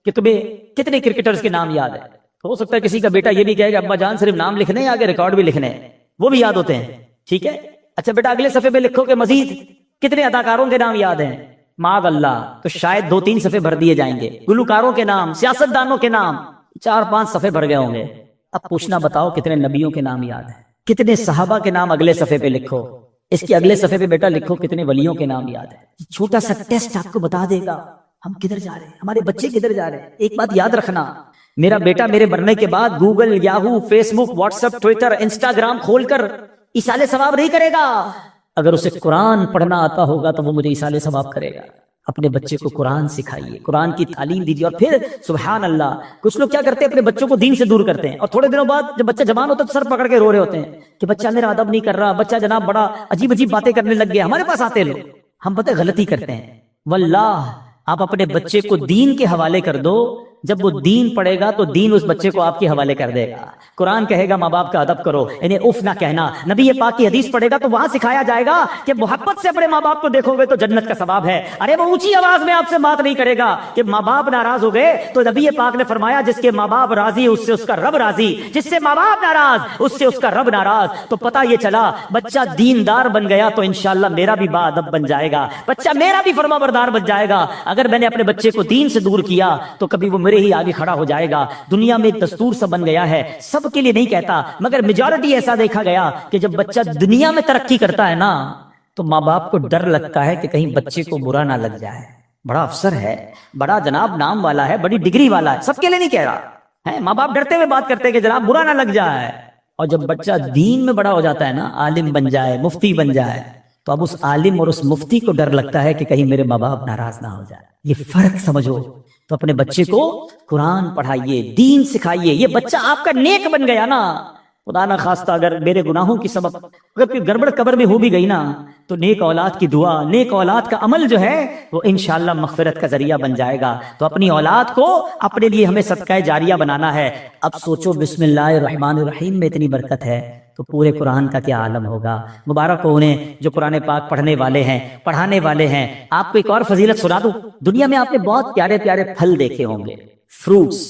کہ تمہیں کتنے کرکٹرز کے نام یاد ہے۔ ہو سکتا ہے کسی کا بیٹا یہ بھی کہے کہ ابا جان صرف نام لکھنے ہیں، آگے ریکارڈ بھی لکھنے ہیں، وہ بھی یاد ہوتے ہیں، ٹھیک ہے؟ اچھا بیٹا اگلے صفحے پہ لکھو کہ مزید کتنے اداکاروں کے نام یاد ہیں۔ معاذ اللہ، تو شاید 2-3 صفحے بھر دیے جائیں گے، گلوکاروں کے نام، سیاستدانوں کے نام 4-5 صفحے بھر گئے ہوں گے۔ اب پوچھنا بتاؤ کتنے نبیوں کے نام یاد ہیں، کتنے صحابہ کے نام اگلے صفحے پہ لکھو، اس کے اگلے صفحے پہ بیٹا لکھو کتنے ولیوں کے نام یاد ہیں۔ چھوٹا سا ٹیسٹ آپ کو بتا دے گا ہم کدھر جا رہے ہیں، ہمارے بچے کدھر جا رہے ہیں۔ ایک بات یاد رکھنا، میرا بیٹا میرے مرنے کے بعد گوگل، یاہو، فیس بک، واٹس ایپ، ٹویٹر، انسٹاگرام کھول کر ایصال ثواب نہیں کرے گا، اگر اسے قرآن پڑھنا آتا ہوگا تو وہ مجھے ایصال ثواب کرے گا۔ اپنے بچے کو قرآن سکھائیے، قرآن کی تعلیم دیجیے، اور پھر سبحان اللہ کچھ لوگ کیا کرتے ہیں اپنے بچوں کو دین سے دور کرتے ہیں، اور تھوڑے دنوں بعد جب بچہ جوان ہوتا ہے تو سر پکڑ کے رو رہے ہوتے ہیں کہ بچہ میرا ادب نہیں کر رہا، بچہ جناب بڑا عجیب عجیب باتیں کرنے لگ گیا۔ ہمارے پاس آتے لوگ، ہم پتہ غلطی کرتے ہیں۔ واللہ آپ اپنے بچے کو دین کے حوالے کر دو، جب وہ دین پڑھے گا تو دین اس بچے کو آپ کے حوالے کر دے گا۔ قرآن کہے گا ماں باپ کا ادب کرو، انہیں اف نہ کہنا۔ نبی پاک کی حدیث پڑھے گا تو وہاں سکھایا جائے گا کہ محبت سے اپنے ماں باپ کو دیکھو گے تو جنت کا ثواب ہے۔ ارے وہ اونچی آواز میں آپ سے بات نہیں کرے گا کہ ماں باپ ناراض ہو گئے، تو نبی پاک نے فرمایا جس کے ماں باپ راضی اس سے اس کا رب راضی، جس سے ماں باپ ناراض اس سے اس کا رب ناراض۔ تو پتہ یہ چلا بچہ دیندار بن گیا تو انشاءاللہ میرا بھی با ادب بن جائے گا، بچہ میرا بھی فرما بردار بن جائے گا۔ اگر میں نے اپنے بچے کو دین سے دور کیا تو کبھی وہ میرے ہی آگے کھڑا ہو جائے گا۔ دنیا میں ایک دستور سا بن گیا ہے، سب کے لیے نہیں کہتا مگر میجورٹی ایسا دیکھا گیا کہ جب بچہ دنیا میں ترقی کرتا ہے نا تو ماں باپ کو ڈر لگتا ہے کہ کہیں بچے کو برا نہ لگ جائے، بڑا افسر ہے، بڑا جناب نام والا ہے، بڑی ڈگری والا ہے، سب کے لیے نہیں کہہ رہا ہے، ماں باپ ڈرتے ہوئے بات کرتے ہیں کہ جناب برا نہ لگ جائے۔ اور جب بچہ دین میں بڑا ہو جاتا ہے نا، عالم بن جائے، مفتی بن جائے، تو اب اس عالم اور اس مفتی کو ڈر لگتا ہے کہ کہیں میرے ماں باپ ناراض نہ ہو جائے۔ یہ فرق سمجھو۔ تو اپنے بچے کو قرآن پڑھائیے، دین سکھائیے، یہ بچہ آپ کا نیک بن گیا نا، خدا نہ خواستہ اگر میرے گناہوں کی سبب اگر کوئی گڑبڑ قبر میں ہو بھی گئی نا تو نیک اولاد کی دعا، نیک اولاد کا عمل جو ہے وہ انشاءاللہ مغفرت کا ذریعہ بن جائے گا۔ تو اپنی اولاد کو اپنے لیے ہمیں صدقہ جاریہ بنانا ہے۔ اب سوچو بسم اللہ الرحمن الرحیم میں اتنی برکت ہے تو پورے قرآن کا کیا عالم ہوگا۔ مبارک ہو انہیں جو قرآن پاک پڑھنے والے ہیں، پڑھانے والے ہیں۔ آپ کو ایک اور فضیلت سنا دوں، دنیا میں آپ نے بہت پیارے پیارے پھل دیکھے ہوں گے، فروٹس،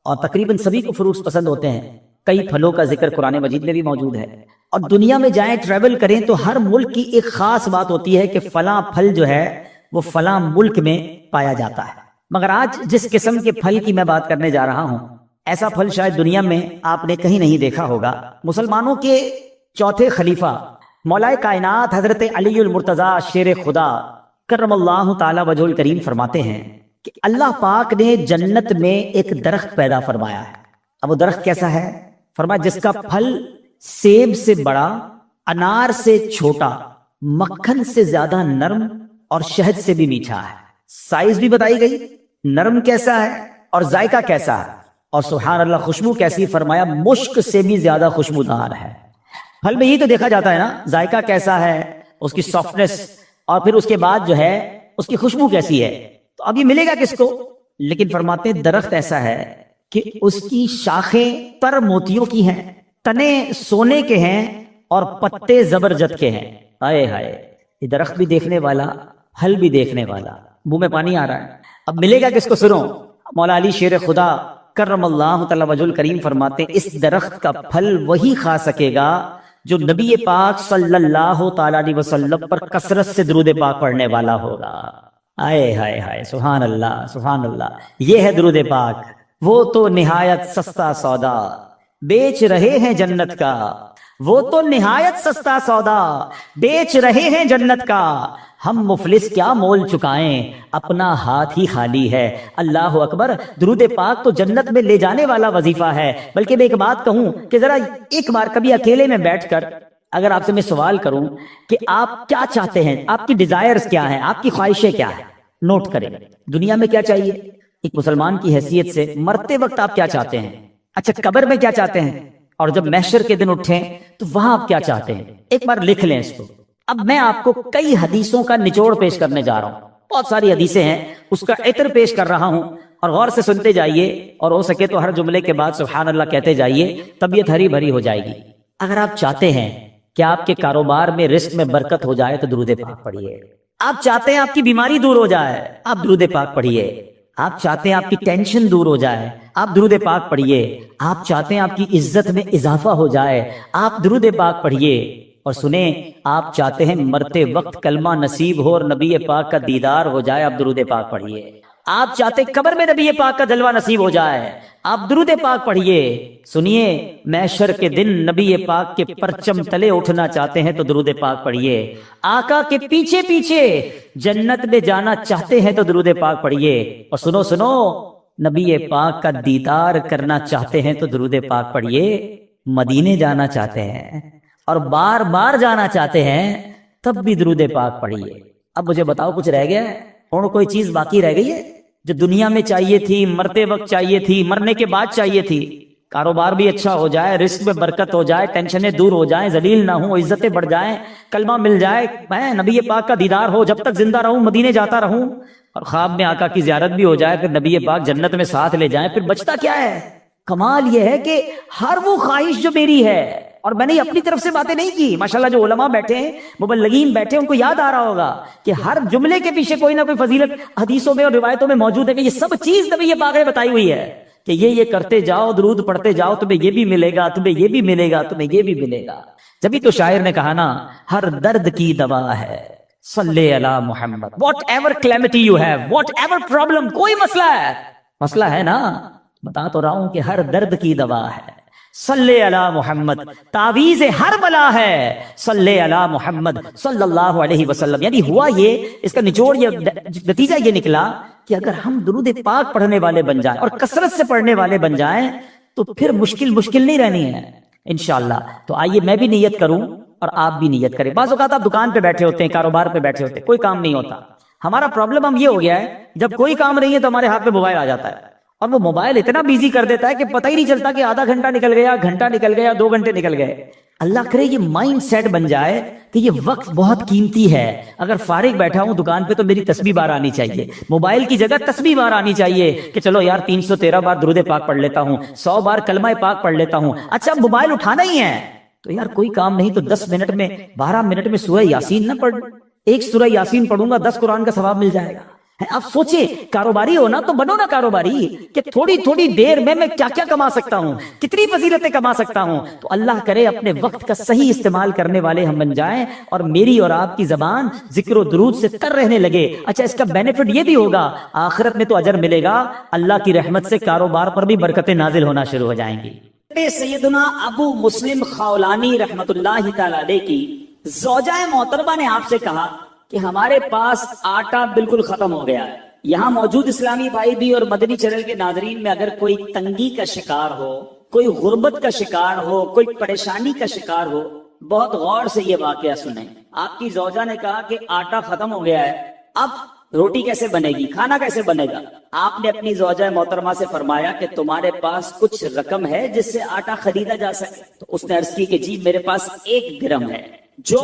اور تقریباً سبھی کو فروٹس پسند ہوتے ہیں۔ کئی پھلوں کا ذکر قرآن مجید میں بھی موجود ہے، اور دنیا میں جائیں ٹریول کریں تو ہر ملک کی ایک خاص بات ہوتی ہے کہ فلاں پھل جو ہے وہ فلاں ملک میں پایا جاتا ہے۔ مگر آج جس قسم کے پھل کی میں بات کرنے جا رہا ہوں، ایسا پھل شاید دنیا میں آپ نے کہیں نہیں دیکھا ہوگا۔ مسلمانوں کے چوتھے خلیفہ مولا کائنات حضرت علی المرتضیٰ شیر خدا کرم اللہ تعالی وجہ الکریم فرماتے ہیں کہ اللہ پاک نے جنت میں ایک درخت پیدا فرمایا ہے۔ اب وہ درخت کیسا ہے؟ فرمایا جس کا پھل سیب سے بڑا، انار سے چھوٹا، مکھن سے زیادہ نرم اور شہد سے بھی میٹھا ہے۔ سائز بھی بتائی گئی، نرم کیسا ہے اور ذائقہ کیسا ہے، اور سبحان اللہ خوشبو کیسی، فرمایا مشک سے بھی زیادہ خوشبودار ہے۔ پھل میں یہ تو دیکھا جاتا ہے نا ذائقہ کیسا ہے، اس کی سافٹنس، اور پھر اس کے بعد جو ہے اس کی خوشبو کیسی ہے۔ تو اب یہ ملے گا کس کو؟ لیکن فرماتے ہیں درخت ایسا ہے کہ اس کی شاخیں تر موتیوں کی ہیں، تنے سونے کے ہیں، اور پتے زبرجد کے ہیں۔ ہائے ہائے، یہ درخت بھی دیکھنے والا، پھل بھی دیکھنے والا، منہ میں پانی آ رہا ہے۔ اب ملے گا کس کو؟ سنو، مولا علی شیر خدا کرم اللہ تعالی وجہ الکریم فرماتے ہیں اس درخت کا پھل وہی کھا سکے گا جو نبی پاک صلی اللہ تعالی علیہ وسلم پر کثرت سے درود پاک پڑھنے والا ہوگا۔ آئے ہائے ہائے، سبحان اللہ سبحان اللہ، یہ ہے درود پاک۔ وہ تو نہایت سستا سودا بیچ رہے ہیں جنت کا، وہ تو نہایت سستا سودا بیچ رہے ہیں جنت کا، ہم مفلس کیا مول چکائیں اپنا ہاتھ ہی خالی ہے۔ اللہ اکبر، درود پاک تو جنت میں لے جانے والا وظیفہ ہے۔ بلکہ میں ایک بات کہوں کہ ذرا ایک بار کبھی اکیلے میں بیٹھ کر اگر آپ سے میں سوال کروں کہ آپ کیا چاہتے ہیں، آپ کی ڈیزائرز کیا ہیں، آپ کی خواہشیں کیا ہیں، نوٹ کریں۔ دنیا میں کیا چاہیے ایک مسلمان کی حیثیت سے، مرتے وقت آپ کیا چاہتے ہیں، اچھا قبر میں کیا چاہتے ہیں، اور جب محشر کے دن اٹھیں تو وہاں آپ کیا چاہتے ہیں، ایک بار لکھ لیں اس کو۔ اب میں آپ کو کئی حدیثوں کا نچوڑ پیش کرنے جا رہا ہوں، بہت ساری حدیثیں ہیں، اس کا عطر پیش کر رہا ہوں، اور غور سے سنتے جائیے، اور ہو سکے تو ہر جملے کے بعد سبحان اللہ کہتے جائیے، طبیعت ہری بھری ہو جائے گی۔ اگر آپ چاہتے ہیں کہ آپ کے کاروبار میں رزق میں برکت ہو جائے تو درود پاک پڑھیے۔ آپ چاہتے ہیں آپ کی بیماری دور ہو جائے، آپ درود پاک پڑھیے۔ آپ چاہتے ہیں آپ کی ٹینشن دور ہو جائے، آپ درود پاک پڑھیے۔ آپ چاہتے ہیں آپ کی عزت میں اضافہ ہو جائے، آپ درود پاک پڑھیے۔ اور سنیں، آپ چاہتے ہیں مرتے وقت کلمہ نصیب ہو اور نبی پاک کا دیدار ہو جائے، آپ درود پاک پڑھیے۔ آپ چاہتے ہیں قبر میں نبی پاک کا جلوہ نصیب ہو جائے، آپ درود پاک پڑھیے۔ سنیے، محشر کے دن نبی پاک کے پرچم تلے اٹھنا چاہتے ہیں تو درود پاک پڑھیے۔ آقا کے پیچھے پیچھے جنت میں جانا چاہتے ہیں تو درود پاک پڑھیے۔ اور سنو سنو، نبی پاک کا دیدار کرنا چاہتے ہیں تو درود پاک پڑھیے۔ مدینے جانا چاہتے ہیں اور بار بار جانا چاہتے ہیں تب بھی درود پاک پڑھیے۔ اب مجھے بتاؤ، کچھ رہ گیا ہے اور کوئی چیز باقی رہ گئی ہے جو دنیا میں چاہیے تھی، مرتے وقت چاہیے تھی، مرنے کے بعد چاہیے تھی؟ کاروبار بھی اچھا ہو جائے، رزق میں برکت ہو جائے، ٹینشنیں دور ہو جائیں، ذلیل نہ ہوں، عزتیں بڑھ جائیں، کلمہ مل جائے، میں نبی پاک کا دیدار ہو، جب تک زندہ رہوں مدینے جاتا رہوں، اور خواب میں آقا کی زیارت بھی ہو جائے، پھر نبی پاک جنت میں ساتھ لے جائیں، پھر بچتا کیا ہے؟ کمال یہ ہے کہ ہر وہ خواہش جو میری ہے، اور میں نے اپنی طرف سے باتیں نہیں کی، ماشاءاللہ جو علماء بیٹھے ہیں، مبلغین بیٹھے ہیں، ان کو یاد آ رہا ہوگا کہ ہر جملے کے پیچھے کوئی نہ کوئی فضیلت حدیثوں میں اور روایتوں میں موجود ہے کہ یہ سب چیز نبی پاک نے بتائی ہوئی ہے کہ یہ کرتے جاؤ، درود پڑھتے جاؤ، تمہیں یہ بھی ملے گا، تمہیں یہ بھی ملے گا، تمہیں یہ بھی ملے گا۔ جبھی تو شاعر نے کہا نا، ہر درد کی دوا ہے صلی علی محمد، whatever calamity you have, whatever problem, کوئی مسئلہ ہے نا، بتا تو رہا ہوں کہ ہر درد کی دوا ہے صلی علی محمد، تعویذ ہر بلا ہے صلی علی محمد صلی اللہ علیہ وسلم۔ یعنی ہوا یہ، اس کا نچوڑ یہ، نتیجہ یہ نکلا کہ اگر ہم درود پاک پڑھنے والے بن جائیں اور کثرت سے پڑھنے والے بن جائیں تو پھر مشکل نہیں رہنی ہے انشاءاللہ۔ تو آئیے میں بھی نیت کروں اور آپ بھی نیت کریں۔ بعض اوقات آپ دکان پہ بیٹھے ہوتے ہیں، کاروبار پہ بیٹھے ہوتے ہیں، کوئی کام نہیں ہوتا۔ ہمارا پرابلم ہم یہ ہو گیا ہے، جب کوئی کام نہیں ہے تو ہمارے ہاتھ میں موبائل آ جاتا ہے، اور وہ موبائل اتنا بیزی کر دیتا ہے کہ پتہ ہی نہیں چلتا کہ آدھا گھنٹہ نکل گیا، گھنٹہ نکل گیا، 2 گھنٹے نکل گئے۔ اللہ کرے یہ مائنڈ سیٹ بن جائے کہ یہ وقت بہت قیمتی ہے، اگر فارغ بیٹھا ہوں دکان پہ تو میری تسبیح بار آنی چاہیے، موبائل کی جگہ تسبیح بار آنی چاہیے کہ چلو یار 313 بار درود پاک پڑھ لیتا ہوں، 100 بار کلمہ پاک پڑھ لیتا ہوں۔ اچھا موبائل اٹھانا ہی ہے تو یار کوئی کام نہیں تو 10 منٹ میں 12 منٹ میں سورہ یاسین نہ پڑھ، ایک سورہ یاسین پڑھوں گا 10 قرآن کا ثواب مل جائے گا۔ آپ سوچیں، کاروباری ہو نا تو بنو نا کاروباری کہ تھوڑی دیر میں کیا کیا کما سکتا ہوں، کتنی فضیلتیں کما سکتا ہوں۔ تو اللہ کرے اپنے وقت کا صحیح استعمال کرنے والے ہم بن جائیں اور میری اور آپ کی زبان ذکر و درود سے تر رہنے لگے۔ اچھا اس کا بینیفٹ یہ بھی ہوگا، آخرت میں تو اجر ملے گا، اللہ کی رحمت سے کاروبار پر بھی برکتیں نازل ہونا شروع ہو جائیں گی۔ سیدنا ابو مسلم خولانی رحمت اللہ تعالی علیہ کی زوجہ محترمہ نے آپ سے کہا کہ ہمارے پاس آٹا بالکل ختم ہو گیا ہے۔ یہاں موجود اسلامی بھائی بھی اور مدنی چینل کے ناظرین میں اگر کوئی تنگی کا شکار ہو، کوئی غربت کا شکار ہو، کوئی پریشانی کا شکار ہو، بہت غور سے یہ واقعہ سنیں۔ آپ کی زوجہ نے کہا کہ آٹا ختم ہو گیا ہے، اب روٹی کیسے بنے گی، کھانا کیسے بنے گا؟ آپ نے اپنی زوجہ محترمہ سے فرمایا کہ تمہارے پاس کچھ رقم ہے جس سے آٹا خریدا جا سکے؟ تو اس نے عرض کی کہ جی میرے پاس 1 درہم ہے جو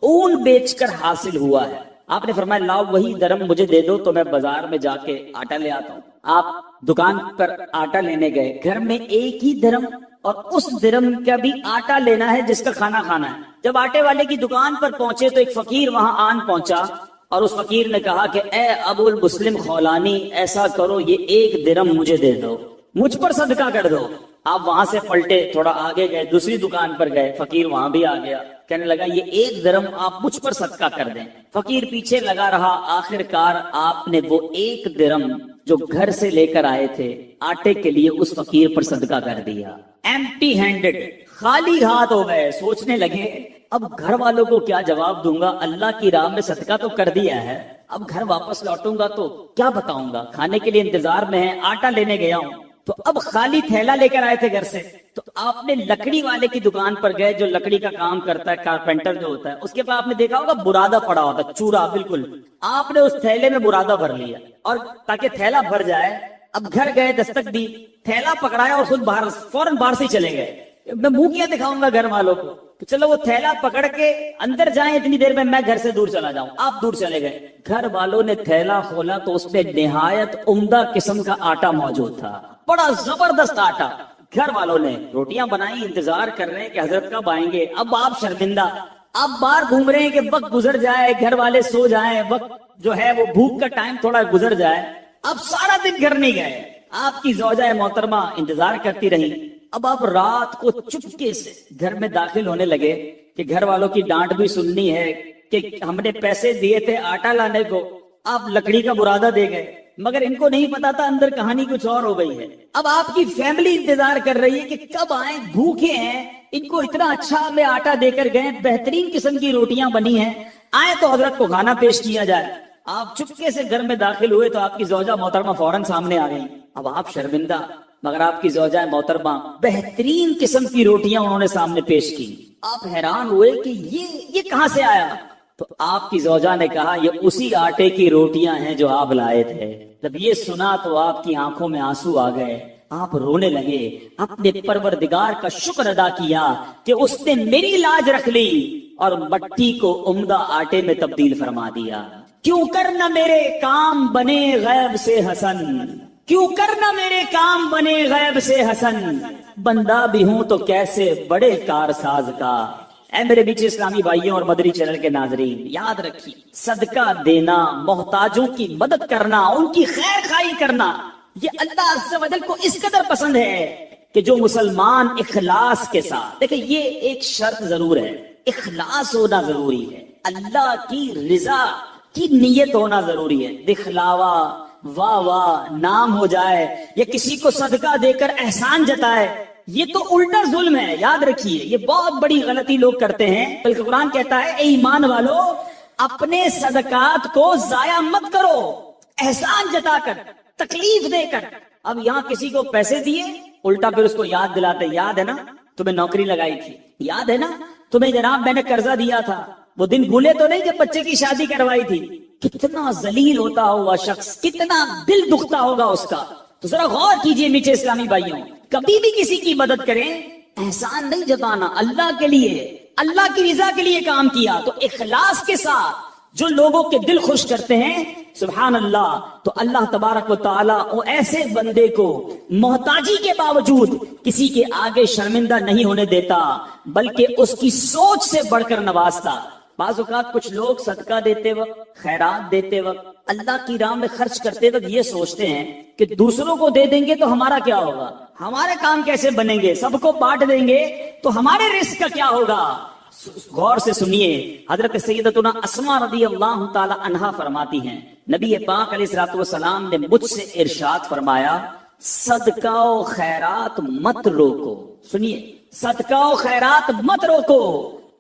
اون بیچ کر حاصل ہوا ہے۔ آپ نے فرمایا لاؤ وہی درہم مجھے دے دو تو میں بازار میں جا کے آٹا لے آتا ہوں۔ آپ دکان پر آٹا لینے گئے، گھر میں 1 ہی درہم اور اس درہم کا بھی آٹا لینا ہے جس کا کھانا کھانا ہے۔ جب آٹے والے کی دکان پر پہنچے تو ایک فقیر وہاں آن پہنچا اور اس فقیر نے کہا کہ اے ابو المسلم خولانی، ایسا کرو یہ 1 درہم مجھے دے دو، مجھ پر صدقہ کر دو۔ آپ وہاں سے پلٹے، تھوڑا آگے گئے، دوسری دکان پر گئے، فقیر وہاں بھی آ گیا، کہنے لگا یہ 1 درہم آپ مجھ پر صدقہ کر دیں۔ فقیر پیچھے لگا رہا، آخر کار آپ نے وہ 1 درہم جو گھر سے لے کر آئے تھے آٹے کے لیے اس فقیر پر صدقہ کر دیا۔ ایمپٹی ہینڈڈ، خالی ہاتھ ہو گئے، سوچنے لگے اب گھر والوں کو کیا جواب دوں گا، اللہ کی راہ میں صدقہ تو کر دیا ہے، اب گھر واپس لوٹوں گا تو کیا بتاؤں گا، کھانے کے لیے انتظار میں ہے، آٹا لینے گیا ہوں، تو اب خالی تھیلا لے کر آئے تھے گھر سے، تو آپ نے لکڑی والے کی دکان پر گئے جو لکڑی کا کام کرتا ہے، کارپینٹر جو ہوتا ہے، اس کے پاس آپ نے دیکھا ہوگا برادہ پڑا ہوتا ہے، چورا بالکل، آپ نے اس تھیلے میں برادہ بھر لیا، اور تاکہ تھیلا بھر جائے، اب گھر گئے، دستک دی، تھیلا پکڑایا اور خود باہر فوراً باہر سے چلے گئے۔ میں منہ کیا دکھاؤں گا گھر والوں کو کہ چلو وہ تھیلا پکڑ کے اندر جائیں، اتنی دیر میں گھر سے دور چلا جاؤں، آپ دور چلے گئے۔ گھر والوں نے تھیلا کھولا تو اس میں نہایت عمدہ قسم کا آٹا موجود تھا، بڑا زبردست آٹا۔ گھر والوں نے روٹیاں بنائی، انتظار کر رہے ہیں کہ حضرت کب آئیں گے، اب آپ شرمندہ، آپ باہر گھوم رہے ہیں کہ وقت گزر جائے، گھر والے سو جائیں، وقت جو ہے وہ بھوک کا ٹائم تھوڑا گزر جائے، اب سارا دن گھر نہیں گئے، آپ کی زوجہ محترمہ انتظار کرتی رہی۔ اب آپ رات کو چپکے سے گھر میں داخل ہونے لگے کہ گھر والوں کی ڈانٹ بھی سننی ہے کہ ہم نے پیسے دیے تھے آٹا لانے کو، آپ لکڑی کا برادہ دے گئے، مگر ان کو نہیں پتا تھا اندر کہانی کچھ اور ہو گئی ہے۔ اب آپ کی فیملی انتظار کر رہی ہے کہ کب آئیں، بھوکے ہیں، ان کو اتنا اچھا ہمیں آٹا دے کر گئے، بہترین قسم کی روٹیاں بنی ہیں، آئے تو حضرت کو کھانا پیش کیا جائے۔ آپ چپکے سے گھر میں داخل ہوئے تو آپ کی زوجہ محترمہ فوراً سامنے آ گئی۔ اب آپ شرمندہ، مگر آپ کی زوجہ محترمہ بہترین قسم کی روٹیاں انہوں نے سامنے پیش کی۔ آپ حیران ہوئے کہ یہ کہاں سے آیا؟ تو آپ کی زوجہ نے کہا یہ اسی آٹے کی روٹیاں ہیں جو آپ لائے تھے۔ جب یہ سنا تو آپ کی آنکھوں میں آنسو آ گئے، آپ رونے لگے، اپنے پروردگار کا شکر ادا کیا کہ اس نے میری لاج رکھ لی اور مٹی کو عمدہ آٹے میں تبدیل فرما دیا۔ کیوں کرنا میرے کام بنے غیب سے حسن، کیوں کرنا میرے کام بنے غیب سے حسن، بندہ بھی ہوں تو کیسے بڑے کارساز کا۔ اے میرے بیچ اسلامی بھائیوں اور مدری چینل کے ناظرین، یاد رکھیے صدقہ دینا، محتاجوں کی مدد کرنا، ان کی خیر خواہی کرنا، یہ اللہ عز و جل کو اس قدر پسند ہے کہ جو مسلمان اخلاص کے ساتھ، دیکھیں یہ ایک شرط ضرور ہے، اخلاص ہونا ضروری ہے، اللہ کی رضا کی نیت ہونا ضروری ہے۔ دکھلاوا، واہ واہ، نام ہو جائے یا کسی کو صدقہ دے کر احسان جتائے، یہ تو الٹا ظلم ہے، یاد رکھیے، یہ بہت بڑی غلطی لوگ کرتے ہیں۔ بلکہ قرآن کہتا ہے اے ایمان والو اپنے صدقات کو ضائع مت کرو، احسان جتا کر، تکلیف دے کر۔ اب یہاں کسی کو پیسے دیے، الٹا پھر اس کو یاد دلاتے، یاد ہے نا تمہیں نوکری لگائی تھی، یاد ہے نا تمہیں جناب میں نے قرضہ دیا تھا، وہ دن بھولے تو نہیں جب بچے کی شادی کروائی تھی۔ کتنا ذلیل ہوتا ہوگا شخص، کتنا دل دکھتا ہوگا اس کا۔ تو ذرا غور کیجئے میٹھے اسلامی بھائیوں، کبھی بھی کسی کی مدد کریں، احسان نہیں جتانا، اللہ کے لیے، اللہ کی رضا کے لیے کام کیا تو اخلاص کے ساتھ جو لوگوں کے دل خوش کرتے ہیں، سبحان اللہ، تو اللہ تبارک و تعالیٰ ایسے بندے کو محتاجی کے باوجود کسی کے آگے شرمندہ نہیں ہونے دیتا، بلکہ اس کی سوچ سے بڑھ کر نوازتا۔ بعض اوقات کچھ لوگ صدقہ دیتے وقت، خیرات دیتے وقت، اللہ کی راہ میں خرچ کرتے وقت یہ سوچتے ہیں کہ دوسروں کو دے دیں گے تو ہمارا کیا ہوگا، ہمارے کام کیسے بنیں گے، سب کو بانٹ دیں گے تو ہمارے رزق کا کیا ہوگا۔ غور سے سنیے، حضرت سیدتنا اسماء رضی اللہ تعالی عنہا فرماتی ہیں نبی پاک علیہ الصلوۃ والسلام نے مجھ سے ارشاد فرمایا صدقہ و خیرات مت روکو۔ سنیے، صدقہ و خیرات مت روکو،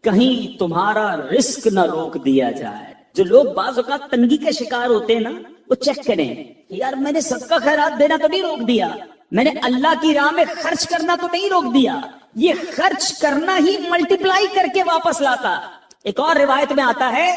کہیں تمہارا رزق نہ روک دیا جائے۔ جو لوگ بعض اوقات تنگی کا شکار ہوتے ہیں نا، وہ چیک کریں یار میں نے صدقہ خیرات دینا تو نہیں روک دیا، میں نے اللہ کی راہ میں خرچ کرنا تو نہیں روک دیا، یہ خرچ کرنا ہی ملٹیپلائی کر کے واپس لاتا۔ ایک اور روایت میں آتا ہے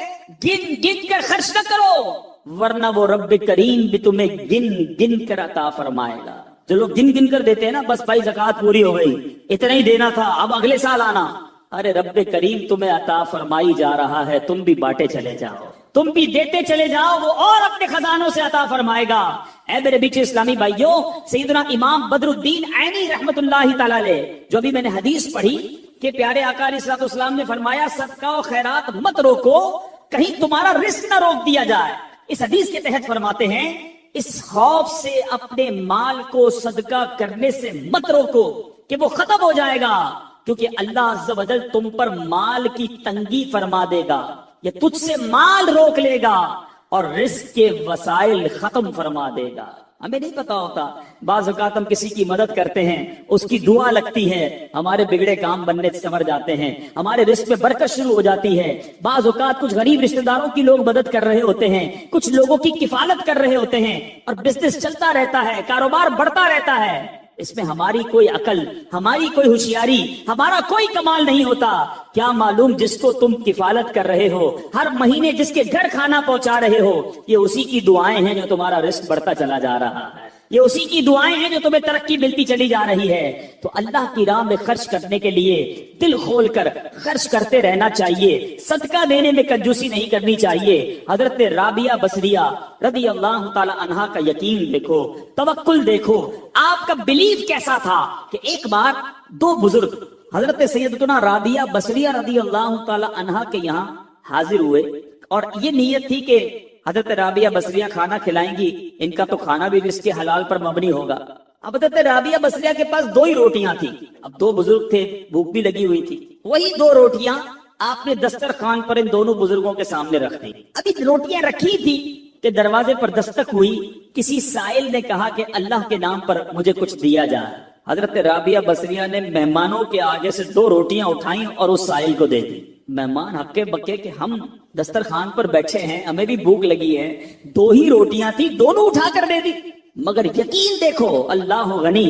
گن گن کر خرچ نہ کرو ورنہ وہ رب کریم بھی تمہیں گن گن کر عطا فرمائے گا۔ جو لوگ گن گن کر دیتے ہیں نا، بس بھائی زکوٰۃ پوری ہو گئی، اتنا ہی دینا تھا، اب اگلے سال آنا، ارے رب کریم تمہیں عطا فرمائی جا رہا ہے، تم بھی بانٹے چلے جاؤ، تم بھی دیتے چلے جاؤ، وہ اور اپنے خزانوں سے عطا فرمائے گا۔ اے میرے بیچ اسلامی بھائیوں، سیدنا امام بدر الدین عینی رحمت اللہ تعالی علیہ، جو بھی میں نے حدیث پڑھی کہ پیارے آقا علیہ الصلوۃ والسلام نے فرمایا صدقہ و خیرات مت روکو، کہیں تمہارا رزق نہ روک دیا جائے۔ اس حدیث کے تحت فرماتے ہیں اس خوف سے اپنے مال کو صدقہ کرنے سے مت روکو کہ وہ ختم ہو جائے گا، کیونکہ اللہ عز و جل تم پر مال کی تنگی فرما دے گا، یہ تجھ سے مال روک لے گا اور رزق کے وسائل ختم فرما دے گا۔ ہمیں نہیں پتا ہوتا، بعض اوقات ہم کسی کی مدد کرتے ہیں، اس کی دعا لگتی ہے، ہمارے بگڑے کام بننے سے سنور جاتے ہیں، ہمارے رزق میں برکت شروع ہو جاتی ہے۔ بعض اوقات کچھ غریب رشتہ داروں کی لوگ مدد کر رہے ہوتے ہیں، کچھ لوگوں کی کفالت کر رہے ہوتے ہیں، اور بزنس چلتا رہتا ہے، کاروبار بڑھتا رہتا ہے۔ اس میں ہماری کوئی عقل، ہماری کوئی ہوشیاری، ہمارا کوئی کمال نہیں ہوتا۔ کیا معلوم جس کو تم کفالت کر رہے ہو، ہر مہینے جس کے گھر کھانا پہنچا رہے ہو، یہ اسی کی دعائیں ہیں جو تمہارا رزق بڑھتا چلا جا رہا ہے، یہ اسی کی دعائیں ہیں جو تمہیں ترقی ملتی چلی جا رہی ہے۔ تو اللہ کی راہ میں خرچ کرنے کے لیے دل کھول کر خرچ کرتے رہنا چاہیے، صدقہ دینے میں کنجوسی نہیں کرنی چاہیے۔ حضرت رابعہ بصریہ رضی اللہ تعالی عنہا کا یقین دیکھو، توکل دیکھو، آپ کا بلیف کیسا تھا کہ ایک بار دو بزرگ حضرت سیدتنا رابعہ بصریہ رضی اللہ تعالی عنہا کے یہاں حاضر ہوئے، اور یہ نیت تھی کہ حضرت رابعہ بصریہ کھانا کھلائیں گی، ان کا تو کھانا بھی رزق حلال پر مبنی ہوگا۔ اب حضرت رابعہ بصریہ کے پاس دو ہی روٹیاں تھیں، اب دو بزرگ تھے، بھوک بھی لگی ہوئی تھی، وہی دو روٹیاں آپ نے دسترخوان پر ان دونوں بزرگوں کے سامنے رکھ دی۔ ابھی روٹیاں رکھی تھی کہ دروازے پر دستک ہوئی، کسی سائل نے کہا کہ اللہ کے نام پر مجھے کچھ دیا جائے۔ حضرت رابعہ بصریہ نے مہمانوں کے آگے سے دو روٹیاں اٹھائیں اور اس سائل کو دے دی۔ مہمان ہکے بکے کہ ہم دسترخوان پر بیٹھے ہیں، ہمیں بھی بھوک لگی ہے، دو ہی روٹیاں تھی، دونوں اٹھا کر دے دی۔ مگر یقین دیکھو، اللہ غنی،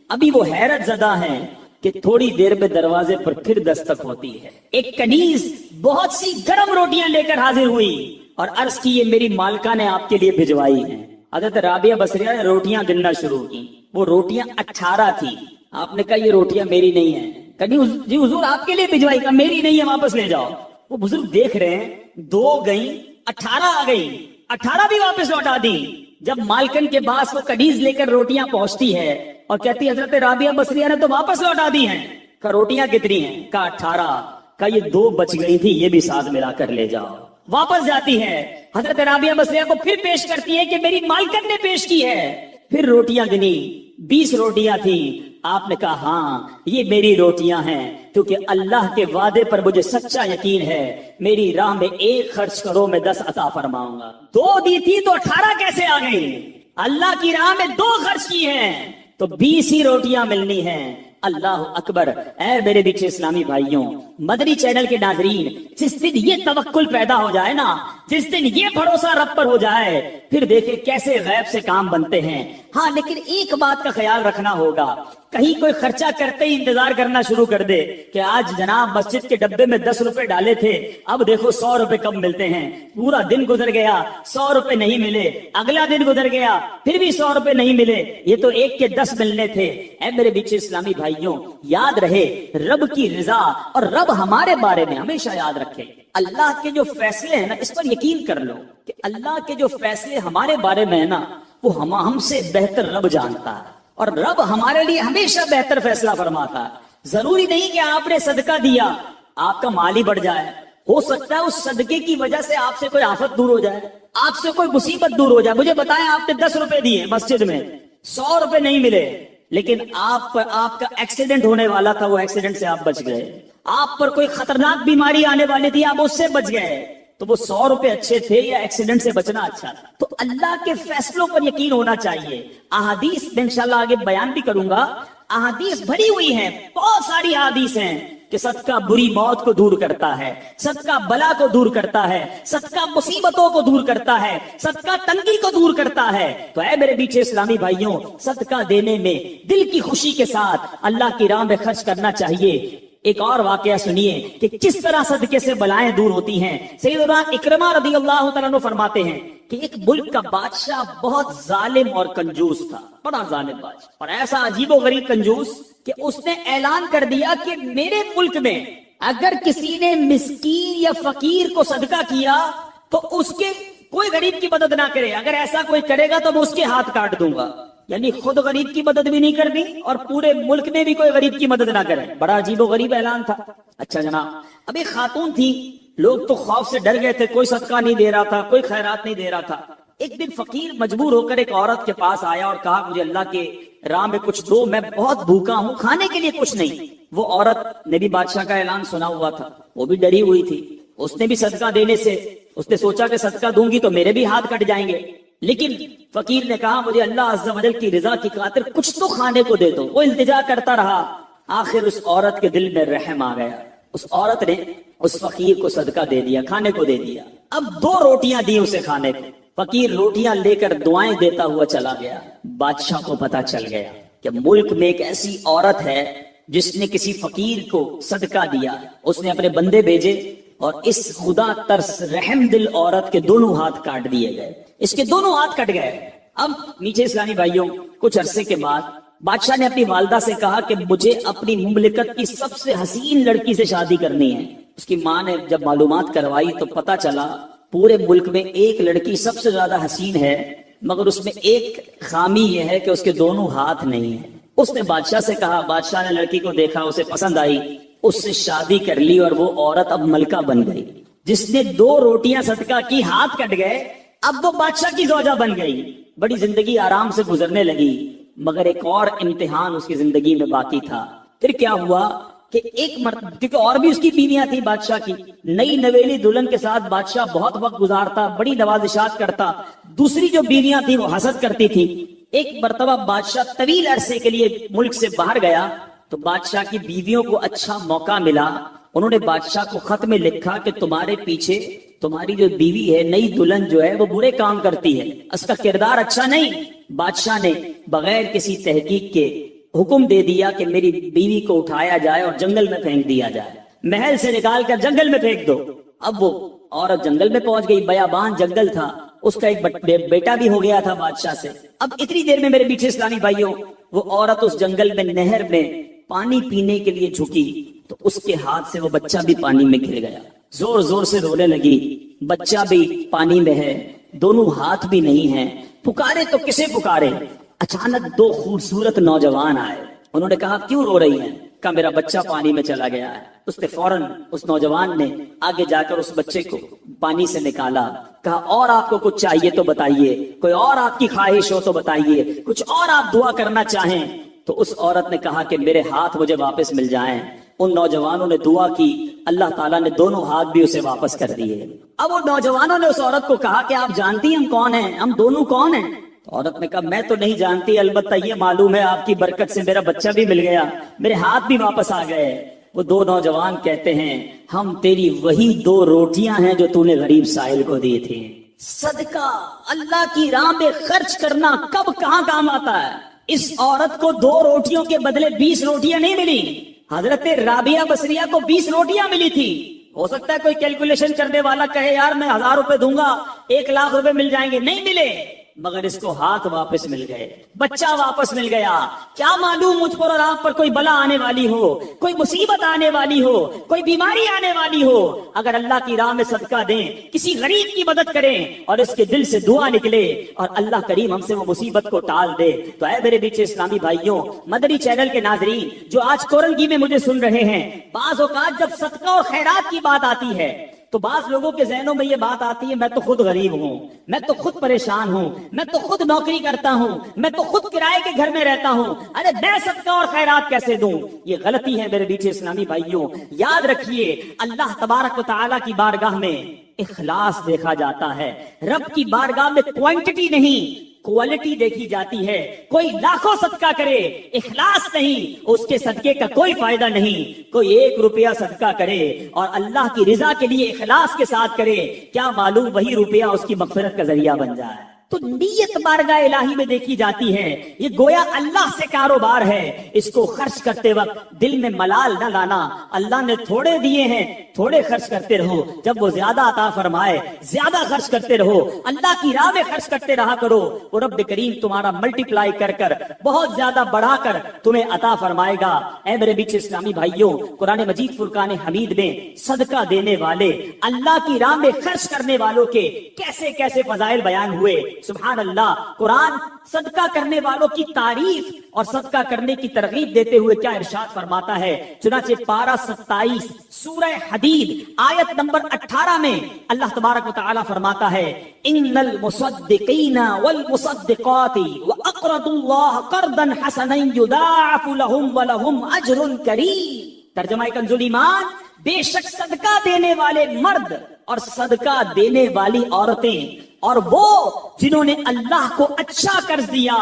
ابھی وہ حیرت زدہ ہیں کہ تھوڑی دیر میں دروازے پر پھر دستک ہوتی ہے، ایک کنیز بہت سی گرم روٹیاں لے کر حاضر ہوئی اور عرض کی، یہ میری مالکہ نے آپ کے لیے بھجوائی ہیں۔ حضرت رابعہ بصریہ نے روٹیاں گننا شروع کی، وہ روٹیاں 18 تھی۔ آپ نے کہا یہ روٹیاں میری نہیں ہیں، جی حضور آپ کے لیے بھجوائی، کا میری نہیں ہے، واپس لے جاؤ۔ وہ بزرگ دیکھ رہے ہیں، 2 گئیں، 18 آ گئی، 18 بھی واپس لوٹا دی۔ جب مالکن کے پاس وہ کنیز لے کر روٹیاں پہنچتی ہے اور کہتی حضرت رابعہ بصریہ نے تو واپس لوٹا دی ہیں، کہا روٹیاں کتنی ہیں؟ کہا 18۔ کہا یہ 2 بچ گئی تھی، یہ بھی ساتھ ملا کر لے جاؤ۔ واپس جاتی ہے، حضرت رابعہ بصریہ کو پھر پیش کرتی ہے کہ میری مالکن نے پیش کی ہے۔ پھر روٹیاں گنی، 20 روٹیاں تھیں۔ آپ نے کہا ہاں یہ میری روٹیاں ہیں، کیونکہ اللہ کے وعدے پر مجھے سچا یقین ہے، میری راہ میں 1 خرچ کرو میں 10 عطا فرماؤں گا۔ 2 دی تھی تو 18 کیسے آ گئی؟ اللہ کی راہ میں 2 خرچ کی ہیں تو 20 ہی روٹیاں ملنی ہیں۔ اللہ اکبر۔ اے میرے پیچھے اسلامی بھائیوں، مدنی چینل کے ناظرین، جس دن یہ توکل پیدا ہو جائے نا، جس دن یہ بھروسہ رب پر ہو جائے، پھر دیکھیں کیسے غیب سے کام بنتے ہیں۔ ہاں لیکن ایک بات کا خیال رکھنا ہوگا، کہیں کوئی خرچہ کرتے ہی انتظار کرنا شروع کر دے کہ آج جناب مسجد کے ڈبے میں 10 روپے ڈالے تھے، اب دیکھو 100 روپے کم ملتے ہیں۔ پورا دن گزر گیا، 100 روپے نہیں ملے، اگلا دن گزر گیا، پھر بھی 100 روپے نہیں ملے، یہ تو 1 کے 10 ملنے تھے۔ اے میرے پیچھے اسلامی بھائیوں، یاد رہے رب کی رضا، اور رب ہمارے بارے میں ہمیشہ یاد رکھے، اللہ کے جو فیصلے ہیں نا، اس پر یقین کر لو کہ اللہ کے جو فیصلے ہمارے بارے میں ہے نا، وہ ہم سے بہتر رب جانتا ہے، اور رب ہمارے لیے ہمیشہ بہتر فیصلہ فرماتا ہے۔ ضروری نہیں کہ آپ نے صدقہ دیا آپ کا مال ہی بڑھ جائے، ہو سکتا ہے اس صدقے کی وجہ سے آپ سے کوئی آفت دور ہو جائے، آپ سے کوئی مصیبت دور ہو جائے۔ مجھے بتائیں، آپ نے 10 روپے دیے مسجد میں، 100 روپے نہیں ملے، لیکن آپ کا ایکسیڈنٹ ہونے والا تھا، وہ ایکسیڈنٹ سے آپ بچ گئے۔ آپ پر کوئی خطرناک بیماری آنے والی تھی، آپ اس سے بچ گئے، تو وہ 100 روپے اچھے تھے یا ایکسیڈنٹ سے بچنا اچھا تھا؟ تو اللہ کے فیصلوں پر یقین ہونا چاہیے۔ احادیث میں انشاءاللہ آگے بیان بھی کروں گا، احادیث بھری ہوئی ہیں، بہت ساری احادیث ہیں کہ صدقہ بری موت کو دور کرتا ہے، صدقہ بلا کو دور کرتا ہے، صدقہ مصیبتوں کو دور کرتا ہے، صدقہ تنگی کو دور کرتا ہے۔ تو اے میرے پیچھے اسلامی بھائیوں، صدقہ دینے میں دل کی خوشی کے ساتھ اللہ کی راہ میں خرچ کرنا چاہیے۔ ایک اور واقعہ سنیے کہ کس طرح صدقے سے بلائیں دور ہوتی ہیں۔ سیدنا اکرمہ رضی اللہ تعالیٰ عنہ فرماتے ہیں کہ ایک ملک کا بادشاہ بہت ظالم اور کنجوس تھا، بڑا ظالم بادشاہ، اور ایسا عجیب و غریب کنجوس کہ اس نے اعلان کر دیا کہ میرے ملک میں اگر کسی نے مسکین یا فقیر کو صدقہ کیا تو اس کے کوئی غریب کی مدد نہ کرے، اگر ایسا کوئی کرے گا تو میں اس کے ہاتھ کاٹ دوں گا۔ یعنی خود غریب کی مدد بھی نہیں کرنی اور پورے ملک میں بھی کوئی غریب کی مدد نہ کرے۔ بڑا عجیب و غریب اعلان تھا۔ اچھا جناب، اب ایک خاتون تھی، لوگ تو خوف سے ڈر گئے تھے، کوئی صدقہ نہیں دے رہا تھا، کوئی خیرات نہیں دے رہا تھا۔ ایک دن فقیر مجبور ہو کر ایک عورت کے پاس آیا اور کہا مجھے اللہ کے راہ میں کچھ دو، میں بہت بھوکا ہوں، کھانے کے لیے کچھ نہیں۔ وہ عورت نے بھی بادشاہ کا اعلان سنا ہوا تھا، وہ بھی ڈری ہوئی تھی، اس نے بھی صدقہ دینے سے اس نے سوچا کہ صدقہ دوں گی تو میرے بھی ہاتھ کٹ جائیں گے، لیکن فقیر نے کہا مجھے اللہ عز و جل کی رضا کی خاطر کچھ تو کھانے کو دے دو۔ وہ التجا کرتا رہا، آخر اس عورت کے دل میں رحم آ گیا، اس عورت نے اس فقیر کو صدقہ دے دیا، کھانے کو دے دیا۔ اب 2 روٹیاں دی اسے کھانے کو، فقیر روٹیاں لے کر دعائیں دیتا ہوا چلا گیا۔ بادشاہ کو پتا چل گیا کہ ملک میں ایک ایسی عورت ہے جس نے کسی فقیر کو صدقہ دیا۔ اس نے اپنے بندے بھیجے اور اس خدا ترس رحم دل عورت کے دونوں ہاتھ کاٹ دیے گئے، اس کے دونوں ہاتھ کٹ گئے۔ اب نیچے اسلامی بھائیوں، کچھ عرصے کے بعد بادشاہ نے اپنی والدہ سے کہا کہ مجھے اپنی مملکت کی سب سے حسین لڑکی سے شادی کرنی ہے۔ اس کی ماں نے جب معلومات کروائی تو پتا چلا پورے ملک میں ایک لڑکی سب سے زیادہ حسین ہے، مگر اس میں ایک خامی یہ ہے کہ اس کے دونوں ہاتھ نہیں ہیں۔ اس نے بادشاہ سے کہا، بادشاہ نے لڑکی کو دیکھا، اسے پسند آئی، اس سے شادی کر لی اور وہ عورت اب ملکہ بن گئی۔ جس نے 2 روٹیاں صدقہ کی، ہاتھ کٹ گئے، اب وہ بادشاہ کی زوجہ بن گئی، بڑی زندگی آرام سے گزرنے لگی۔ مگر ایک اور امتحان اس کی زندگی میں باقی تھا۔ پھر کیا ہوا کہ ایک مرتبہ، کیونکہ اور بھی اس کی بیویاں تھیں بادشاہ کی، نئی نویلی دلہن کے ساتھ بادشاہ بہت وقت گزارتا، بڑی نوازشات کرتا، دوسری جو بیویاں تھیں وہ حسد کرتی تھی۔ ایک مرتبہ بادشاہ طویل عرصے کے لیے ملک سے باہر گیا تو بادشاہ کی بیویوں کو اچھا موقع ملا، انہوں نے بادشاہ کو خط میں لکھا کہ تمہارے پیچھے تمہاری جو بیوی ہے، نئی دلہن جو ہے، وہ برے کام کرتی ہے، اس کا کردار اچھا نہیں۔ بادشاہ نے بغیر کسی تحقیق کے حکم دے دیا کہ میری بیوی کو اٹھایا جائے اور جنگل میں پھینک دیا جائے، محل سے نکال کر جنگل میں پھینک دو۔ اب وہ عورت جنگل میں پہنچ گئی، بیابان جنگل تھا، اس کا ایک بیٹا بھی ہو گیا تھا بادشاہ سے۔ اب اتنی دیر میں میرے پیچھے اسلامی بھائیوں، وہ عورت اس جنگل میں نہر میں پانی پینے کے لیے جھکی تو اس کے ہاتھ سے وہ بچہ بھی پانی میں گر گیا، زور زور سے رونے لگی، بچہ بھی پانی میں ہے، دونوں ہاتھ بھی نہیں ہیں، پکارے تو کسے پکارے؟ اچانک 2 خوبصورت نوجوان آئے، انہوں نے کہا کیوں رو رہی ہیں؟ کہا میرا بچہ پانی میں چلا گیا ہے۔ اس نے فوراً اس نوجوان نے آگے جا کر اس بچے کو پانی سے نکالا، کہا اور آپ کو کچھ چاہیے تو بتائیے، کوئی اور آپ کی خواہش ہو تو بتائیے، کچھ اور آپ دعا کرنا چاہیں تو۔ اس عورت نے کہا کہ میرے ہاتھ مجھے واپس مل جائیں۔ ان نوجوانوں نے دعا کی، اللہ تعالیٰ نے دونوں ہاتھ بھی اسے واپس کر دیے۔ اب وہ نوجوانوں نے اس عورت کو کہا کہ آپ جانتی ہیں ہم کون ہیں، ہم دونوں کون ہیں؟ تو عورت نے کہا میں تو نہیں جانتی، البتہ یہ معلوم ہے آپ کی برکت سے میرا بچہ بھی مل گیا، میرے ہاتھ بھی واپس آ گئے۔ وہ 2 نوجوان کہتے ہیں ہم تیری وہی 2 روٹیاں ہیں جو تو نے غریب سائل کو دی تھی۔ صدقہ اللہ کی راہ میں خرچ کرنا کب کہاں کام آتا ہے؟ اس عورت کو 2 روٹیوں کے بدلے 20 روٹیاں نہیں ملی، حضرت رابعہ بصریہ کو 20 روٹیاں ملی تھی۔ ہو سکتا ہے کوئی کیلکولیشن کرنے والا کہے یار میں 1000 روپے دوں گا 1 لاکھ روپے مل جائیں گے، نہیں ملے، مگر اس کو ہاتھ واپس مل گئے، بچہ واپس مل گیا۔ کیا معلوم مجھ پر اور آپ پر کوئی بلا آنے والی ہو، کوئی مصیبت آنے والی ہو، کوئی بیماری آنے والی ہو، اگر اللہ کی راہ میں صدقہ دیں، کسی غریب کی مدد کریں اور اس کے دل سے دعا نکلے اور اللہ کریم ہم سے وہ مصیبت کو ٹال دے تو اے میرے بیچے اسلامی بھائیوں، مدنی چینل کے ناظرین جو آج کورنگی میں مجھے سن رہے ہیں، بعض اوقات جب صدقہ اور خیرات کی بات آتی ہے تو بعض لوگوں کے ذہنوں میں یہ بات آتی ہے میں تو خود غریب ہوں، میں تو خود پریشان ہوں، میں تو خود نوکری کرتا ہوں، میں تو خود کرائے کے گھر میں رہتا ہوں، ارے میں صدقہ اور خیرات کیسے دوں؟ یہ غلطی ہے میرے بیچے اسلامی بھائیوں۔ یاد رکھیے اللہ تبارک و تعالیٰ کی بارگاہ میں اخلاص دیکھا جاتا ہے، رب کی بارگاہ میں کوانٹٹی نہیں کوالٹی دیکھی جاتی ہے۔ کوئی لاکھوں صدقہ کرے اخلاص نہیں، اس کے صدقے کا کوئی فائدہ نہیں۔ کوئی 1 روپیہ صدقہ کرے اور اللہ کی رضا کے لیے اخلاص کے ساتھ کرے، کیا معلوم وہی روپیہ اس کی مغفرت کا ذریعہ بن جائے۔ تو نیت بارگاہ الہی میں دیکھی جاتی ہے، یہ گویا اللہ سے کاروبار ہے۔ اس کو خرچ کرتے وقت دل میں ملال نہ لانا، اللہ نے تھوڑے دیے ہیں تھوڑے خرچ کرتے رہو، جب وہ زیادہ عطا فرمائے زیادہ خرچ کرتے رہو، اللہ کی راہ میں خرچ کرتے رہا کرو، وہ رب کریم تمہارا ملٹیپلائی کر کر بہت زیادہ بڑھا کر تمہیں عطا فرمائے گا۔ اے میرے بیچ اسلامی بھائیوں، قرآن مجید فرقان حمید میں صدقہ دینے والے، اللہ کی راہ میں خرچ کرنے والوں کے کیسے کیسے فضائل بیان ہوئے۔ سبحان اللہ. قرآن صدقہ کرنے والوں کی تعریف اور صدقہ کرنے کی ترغیب دیتے ہوئے کیا ارشاد فرماتا ہے؟ چنانچہ پارہ 27 سورہ حدید آیت نمبر 18 میں اللہ تبارک و تعالی فرماتا ہے ان المصدقین والمصدقات واقرضوا اللہ قرضا حسنا یضاعف لهم ولهم اجر کریم. ترجمہ کنز ایمان، بے شک صدقہ دینے والے مرد اور صدقہ دینے والی عورتیں اور وہ جنہوں نے اللہ کو اچھا قرض دیا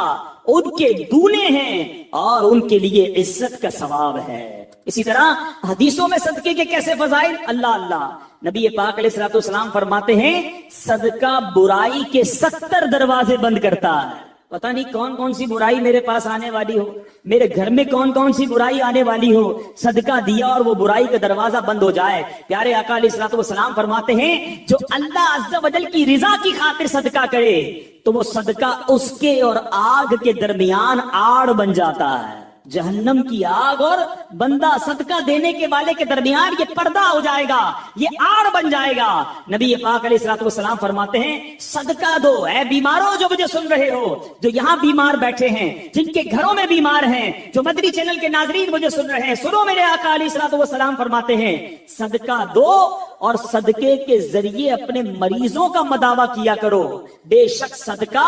ان کے دولے ہیں اور ان کے لیے عزت کا ثواب ہے. اسی طرح حدیثوں میں صدقے کے کیسے فضائل، اللہ اللہ. نبی پاک علیہ الصلوۃ والسلام فرماتے ہیں صدقہ برائی کے 70 دروازے بند کرتا ہے. پتہ نہیں کون کون سی برائی میرے پاس آنے والی ہو، میرے گھر میں کون کون سی برائی آنے والی ہو، صدقہ دیا اور وہ برائی کا دروازہ بند ہو جائے. پیارے آقا علیہ الصلوۃ والسلام فرماتے ہیں جو اللہ عز و جل کی رضا کی خاطر صدقہ کرے تو وہ صدقہ اس کے اور آگ کے درمیان آڑ بن جاتا ہے. جہنم کی آگ اور بندہ صدقہ دینے کے والے کے درمیان یہ پردہ ہو جائے گا، یہ آڑ بن جائے گا. نبی پاک علیہ الصلوۃ والسلام فرماتے ہیں صدقہ دو. اے بیماروں جو مجھے سن رہے ہو، جو یہاں بیمار بیٹھے ہیں، جن کے گھروں میں بیمار ہیں، جو مدری چینل کے ناظرین مجھے سن رہے ہیں، سنو میرے آقا علیہ الصلوۃ والسلام فرماتے ہیں صدقہ دو اور صدقے کے ذریعے اپنے مریضوں کا مداوا کیا کرو. بے شک صدقہ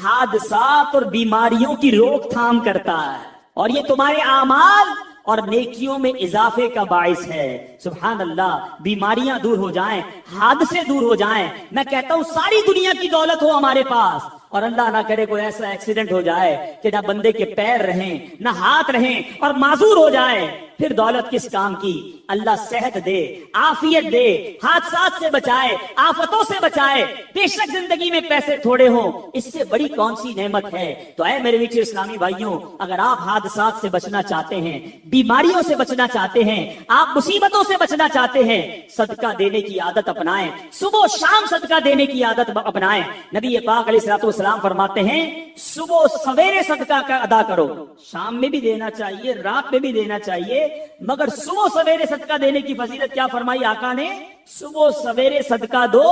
حادثات اور بیماریوں کی روک تھام کرتا ہے اور یہ تمہارے اعمال اور نیکیوں میں اضافے کا باعث ہے. سبحان اللہ. بیماریاں دور ہو جائیں، حادثے دور ہو جائیں. میں کہتا ہوں ساری دنیا کی دولت ہو ہمارے پاس اور اللہ نہ کرے کوئی ایسا ایکسیڈنٹ ہو جائے کہ نہ بندے کے پیر رہیں نہ ہاتھ رہیں اور معذور ہو جائے، پھر دولت کس کام کی؟ اللہ صحت دے، عافیت دے، حادثات سے بچائے، آفتوں سے بچائے. بے شک زندگی میں پیسے تھوڑے ہوں، اس سے بڑی کون سی نعمت ہے؟ تو اے میرے میٹھے اسلامی بھائیوں، اگر آپ حادثات سے بچنا چاہتے ہیں، بیماریوں سے بچنا چاہتے ہیں، آپ مصیبتوں سے بچنا چاہتے ہیں، صدقہ دینے کی عادت اپنائیں. صبح و شام صدقہ دینے کی عادت اپنائیں. نبی پاک علیہ الصلوۃ والسلام فرماتے ہیں صبح سویرے صدقہ کا ادا کرو. شام میں بھی دینا چاہیے، رات میں بھی دینا چاہیے، مگر صبح سویرے صدقہ دینے کی فضیلت کیا فرمائی آقا نے؟ صبح سویرے صدقہ دو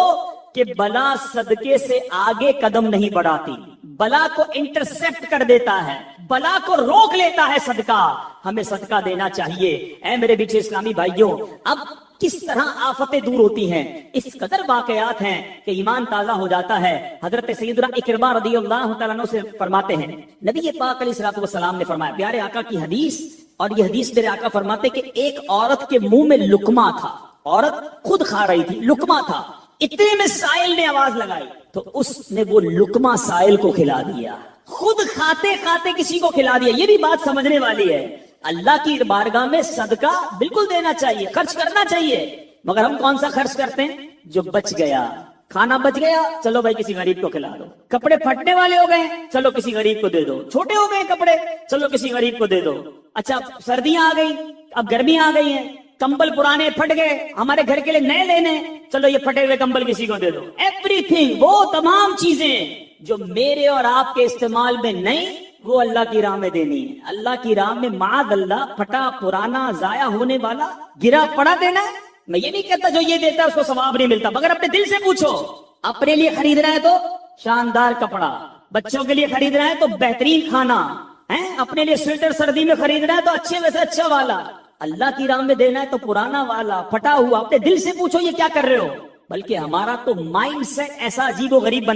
کہ بلا صدقے سے آگے قدم نہیں بڑھاتی، بلا کو انٹرسپٹ کر دیتا ہے، بلا کو روک لیتا ہے صدقہ. ہمیں صدقہ دینا چاہیے. اے میرے بیچ اسلامی بھائیوں، اب کس طرح آفتیں دور ہوتی ہیں اس قدر واقعات ہیں کہ ایمان تازہ ہو جاتا ہے. حضرت سیدنا اکرمہ رضی اللہ تعالیٰ عنہ سے فرماتے ہیں نبی پاک علیہ الصلوۃ والسلام نے فرمایا، پیارے آقا کی حدیث، اور یہ حدیث میرے آقا فرماتے کہ ایک عورت کے منہ میں لقمہ تھا، عورت خود کھا رہی تھی، لقمہ تھا. اتنے میں سائل نے آواز لگائی تو اس نے وہ لقمہ سائل کو کھلا دیا. خود کھاتے کھاتے کسی کو کھلا دیا. یہ بھی بات سمجھنے والی ہے. اللہ کی بارگاہ میں صدقہ بالکل دینا چاہیے، خرچ کرنا چاہیے، مگر ہم کون سا خرچ کرتے ہیں؟ جو بچ گیا. کھانا بچ گیا، چلو بھائی کسی غریب کو کھلا دو. کپڑے پھٹنے والے ہو گئے، چلو کسی غریب کو دے دو. چھوٹے ہو گئے کپڑے، چلو کسی غریب کو دے دو. اچھا سردیاں آ گئی، اب گرمیاں آ گئی ہیں، کمبل پرانے پھٹ گئے، ہمارے گھر کے لیے نئے لینے، چلو یہ پھٹے ہوئے کمبل کسی کو دے دو. ایوری تھنگ، وہ تمام چیزیں جو میرے اور آپ کے استعمال میں نہیں، وہ اللہ کی راہ میں دینی ہے. اللہ کی راہ میں معاذ اللہ پھٹا پرانا ضائع ہونے والا گرا پڑا دینا ہے. میں یہ نہیں کہتا جو یہ دیتا ہے اس کو ثواب نہیں ملتا، مگر اپنے دل سے پوچھو. اپنے لیے خرید رہے ہیں تو شاندار کپڑا، بچوں کے لیے خرید رہے ہیں تو بہترین کھانا ہے، اپنے لیے سویٹر سردی میں خرید رہے ہیں تو اچھے میں سے اچھا والا. اللہ کی راہ میں دینا ہے تو پرانا والا پھٹا ہوا. اپنے دل سے پوچھو یہ کیا کر رہے ہو. بلکہ ہمارا تو مائنڈ سیٹ ایسا عجیب و غریب بن